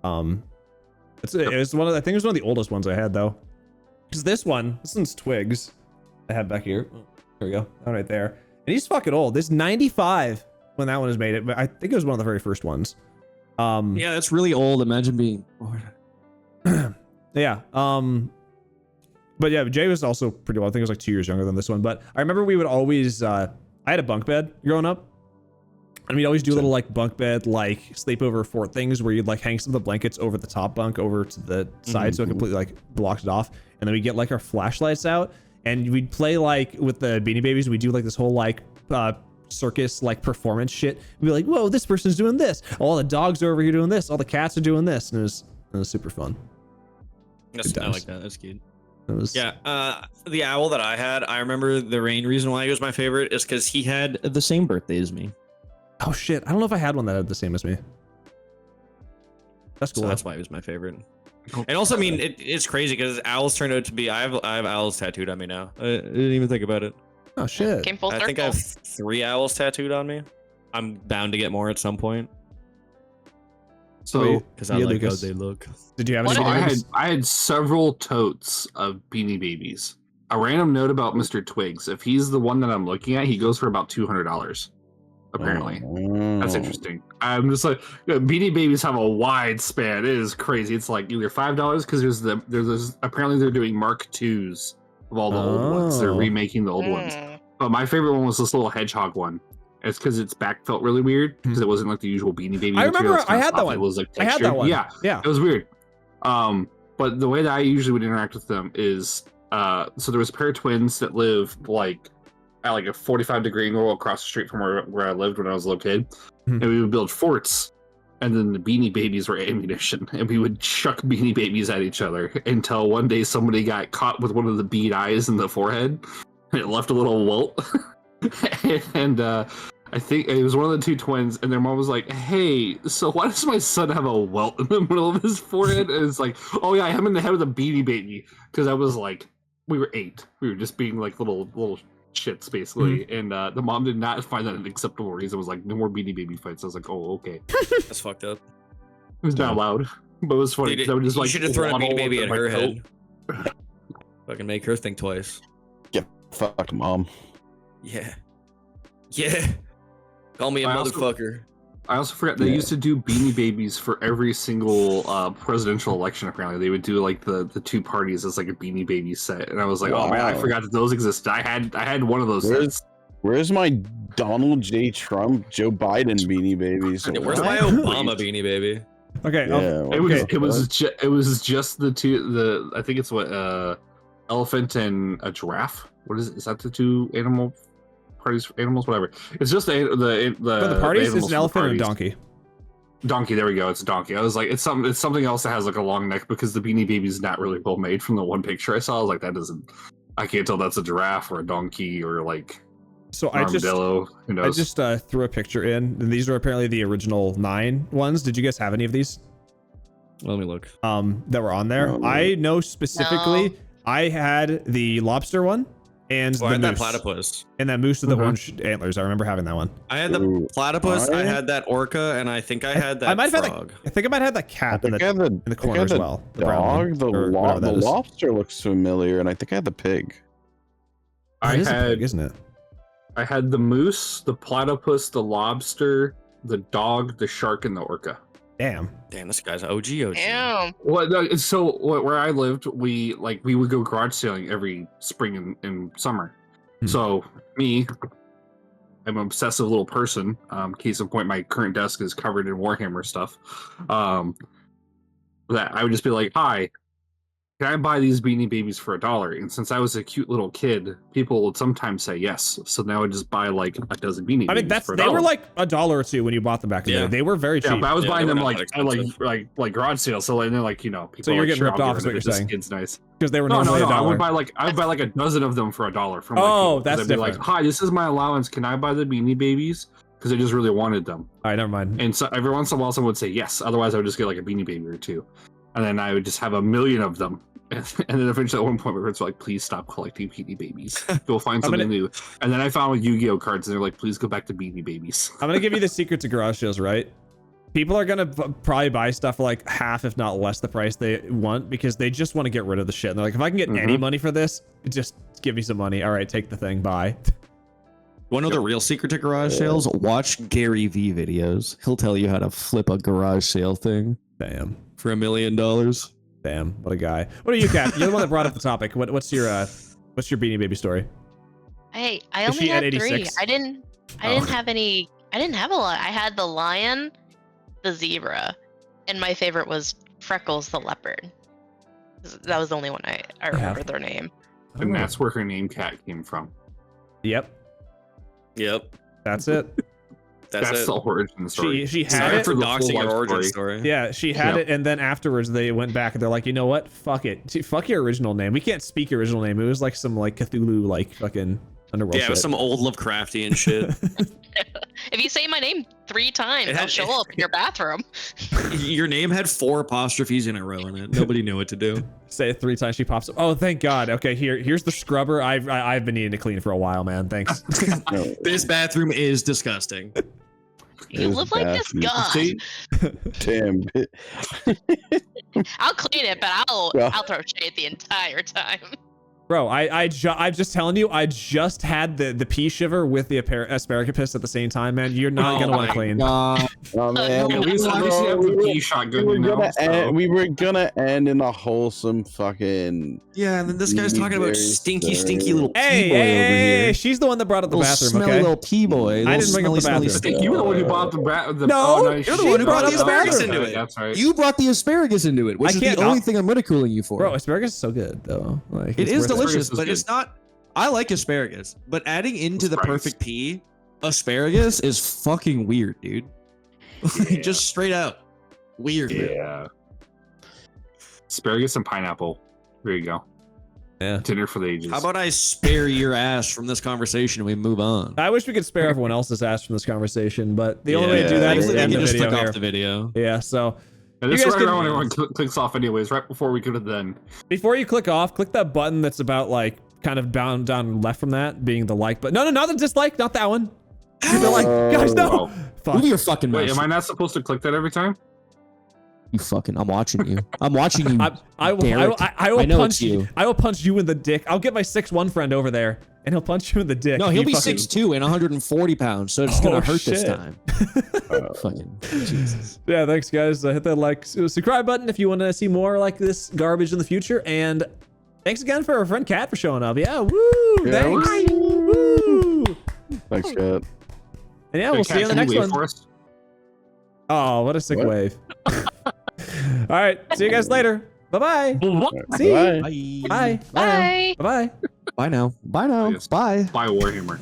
It was one of I think it was one of the oldest ones I had though. Because this one's Twigs. I had back here. Oh, there we go. Oh, right there. And he's fucking old. This 95 when that one was made. But I think it was one of the very first ones. yeah, that's really old. Imagine being. Yeah. But yeah, Jay was also pretty old. I think it was like 2 years younger than this one. But I remember we would always I had a bunk bed growing up. And we'd always do little like bunk bed, like sleepover fort things where you'd like hang some of the blankets over the top bunk over to the side so it completely like blocks it off. And then we get like our flashlights out and we'd play like with the Beanie Babies. We do like this whole like circus like performance shit. We'd be like, whoa, this person's doing this. All the dogs are over here doing this. All the cats are doing this. And it was super fun. I times. like that. That's cute. It was The owl that I had, I remember the main reason why he was my favorite is because he had the same birthday as me. Oh shit! I don't know if I had one that had the same as me. That's cool. So that's why he was my favorite. And also, I mean, it's crazy because owls turned out to be. I have owls tattooed on me now. I didn't even think about it. Oh shit! Came full circle. I think I have 3 owls tattooed on me. I'm bound to get more at some point. So Because I Yeah, like Lucas. how they look. Did you have What any? are- babies? I had several totes of Beanie Babies. A random note about Mr. Twigs. If he's the one that I'm looking at, he goes for about $200. Apparently. That's interesting. I'm just like, Beanie Babies have a wide span. It is crazy. It's like either $5 because there's apparently they're doing Mark IIs of all the old ones. They're Oh. remaking the old ones. But my favorite one was this little hedgehog one. It's because its back felt really weird because it wasn't like the usual Beanie Baby. I material. remember It's kinda I had that soft. one. It was like I had that textured. one. Yeah, Yeah. it was weird. But the way that I usually would interact with them is, so there was a pair of twins that live like at like a 45-degree angle across the street from where I lived when I was a little kid, and we would build forts. And then the Beanie Babies were ammunition, and we would chuck Beanie Babies at each other until one day somebody got caught with one of the bead eyes in the forehead, and it left a little welt. And I think it was one of the 2 twins, and their mom was like, "Hey, so why does my son have a welt in the middle of his forehead?" And it's like, "Oh yeah, I hit him in the head with a Beanie Baby," because I was like, we were 8, we were just being like little shits basically, and the mom did not find that an acceptable reason. It was like, no more Beanie Baby fights. I was like, oh okay. That's fucked up. It was not loud, but it was funny. Dude, I would just you like should have thrown a waddle Beanie Baby with at my her coat. head. Fucking make her think twice. Fuck mom. Yeah. Yeah. Call me a I also- motherfucker. I also forgot they used to do Beanie Babies for every single presidential election. Apparently, they would do like the 2 parties as like a Beanie Baby set, and I was like, oh man, I Wow. forgot that those existed. I had one of those sets. Where's my Donald J. Trump, Joe Biden Beanie Babies? Where's my What? Obama Beanie Baby? Okay. Yeah, It was just the 2. I think it's what elephant and a giraffe. What is that the 2 animal parties? Animals, whatever. It's just For the parties, it's animals an for the elephant and a parties. donkey. Donkey, there we go. It's a donkey. I was like, it's something else that has like a long neck because the Beanie Baby's not really well made from the one picture I saw. I was like, I can't tell that's a giraffe or a donkey or like So an armadillo. Who knows? I just threw a picture in, and these are apparently the original 9 ones. Did you guys have any of these? Let me look. That were on there? No. I know specifically. No. I had the lobster one and Oh, I the had that moose. platypus. And that moose with the orange antlers. I remember having that one. I had the Ooh, platypus. I I- had that orca, and I think I had that I might have had frog. I think I might have that cat in I had the the corner as well. The brown one, dog, or whatever that the is. lobster looks familiar, and I think I had the pig. I That is a had pig, isn't it? I had the moose, the platypus, the lobster, the dog, the shark, and the orca. Damn. Damn, this guy's OG. Damn. Where I lived, we would go garage sailing every spring and summer. Hmm. So me, I'm an obsessive little person. Case in point, my current desk is covered in Warhammer stuff. That I would just be like, "Hi, can I buy these Beanie Babies for $1?" And since I was a cute little kid, people would sometimes say yes. So now I would just buy like a dozen Beanie I mean, Babies for they $1. were like $1 or $2 when you bought them back in the Yeah. day. They were very Yeah, cheap. but I was Yeah, buying they them were like not like garage sales. So and then like people. So you're like, getting sure, ripped I'll off get is what rid of you're it. saying. This kid's nice. Because they were No, normally I would $1. buy like a dozen of them for $1 from. Oh, people, 'cause that's I'd be like, different. "Hi, this is my allowance. Can I buy the Beanie Babies?" Because I just really wanted them. All right, never mind. And so every once in a while, someone would say yes. Otherwise, I would just get like a Beanie Baby or 2, and then I would just have a million of them. And then eventually, at one point, my parents were like, "Please stop collecting Beanie Babies. Go find I'm something gonna- new." And then I found Yu-Gi-Oh cards, and they're like, "Please go back to Beanie Babies." I'm gonna give you the secret to garage sales, right? People are gonna probably buy stuff for like half, if not less, the price they want because they just want to get rid of the shit. And they're like, if I can get any money for this, just give me some money. All right, take the thing. Bye. One of the real secret to garage sales? Watch Gary V videos. He'll tell you how to flip a garage sale thing Damn. for $1 million. Damn. What a guy. What are you, Kat? You're the one that brought up the topic. What's your Beanie Baby story? Hey, I Is only she at had 3. 86? I didn't have any. I didn't have a lot. I had the lion, the zebra, and my favorite was Freckles the leopard. That was the only one I remember their name. And that's where her name Cat came from. Yep. Yep. That's it. That's it. the origin story. She had Sorry it. for The full doxing your life origin story. story. Yeah, she had it, and then afterwards they went back and they're like, you know what? Fuck it. Fuck your original name. We can't speak your original name. It was like some like Cthulhu like fucking underworld Yeah, it shit. was some old Lovecraftian shit. If you say my name 3 times, It I'll had- show up in your bathroom. Your name had 4 apostrophes in a row in it. Nobody knew what to do. Say it 3 times, she pops up. Oh, thank God. Okay, here's the scrubber. I've been needing to clean for a while, man. Thanks. No, This bathroom is disgusting. You It's live like this bathroom. god. See, damn. I'll clean it, but I'll Yeah. I'll throw shade the entire time. Bro, I'm just telling you, I just had the pea shiver with the asparagus at the same time, man. You're not Oh gonna want my to clean. God. Oh man, at least you have the pea shotgun, you know. So. we were gonna end in a wholesome fucking. Yeah, and then this guy's talking about Very stinky, sorry. stinky little Hey, pea boy hey, over hey, here. she's the one that brought up the Little bathroom, smelly okay? little pea boy. I didn't bring up the Smelly, bathroom. smelly Stink, you were the one who bought the No, oh, no, you're the she one who brought the asparagus into into it. That's right. You brought the asparagus into it, which I is can't the only not- thing I'm ridiculing you for. Bro, asparagus is so good, though. Like, It it's is worth delicious, Asparagus is but good. it's not. I like asparagus, but adding into the Right. perfect pea, asparagus is fucking weird, dude. Like, Yeah. just straight out weird. man. Yeah. Asparagus and pineapple. There you go. Yeah. Dinner for the ages. How about I spare your ass from this conversation and we move on? I wish we could spare everyone else's ass from this conversation, but the only way to do Yeah, that is Hopefully to they end can the just video click here. off the video. Yeah, so And this you is guys right can- when everyone clicks off anyways, right before we could have then. before you click off, click that button that's about like kind of down left from that, being the like button. No, not the dislike, not that one. The like, guys, no. Oh. Fuck. Move your fucking Wait, mouse. am I not supposed to click that every time? You fucking. I'm watching you. I'm watching you. I will Derek. I I know punch it's you. I will punch you in the dick. I'll get my 6'1" friend over there, and he'll punch you in the dick. No, he'll You be fucking- 6'2" and 140 pounds, so it's Oh, gonna hurt this shit. time. Fucking Jesus. Yeah, thanks guys. Hit that like subscribe button if you want to see more like this garbage in the future. And thanks again for our friend Kat for showing up. Yeah, woo! Yeah, Thanks. Woo! Thanks, Kat. And yeah, we'll see you on the Can next wave one. for us? Oh, what a sick What? wave. All right, see you guys later. Bye-bye. See Bye. Bye. Bye. Bye. Bye-bye. Bye now. Bye now. Yes. Bye. By Warhammer.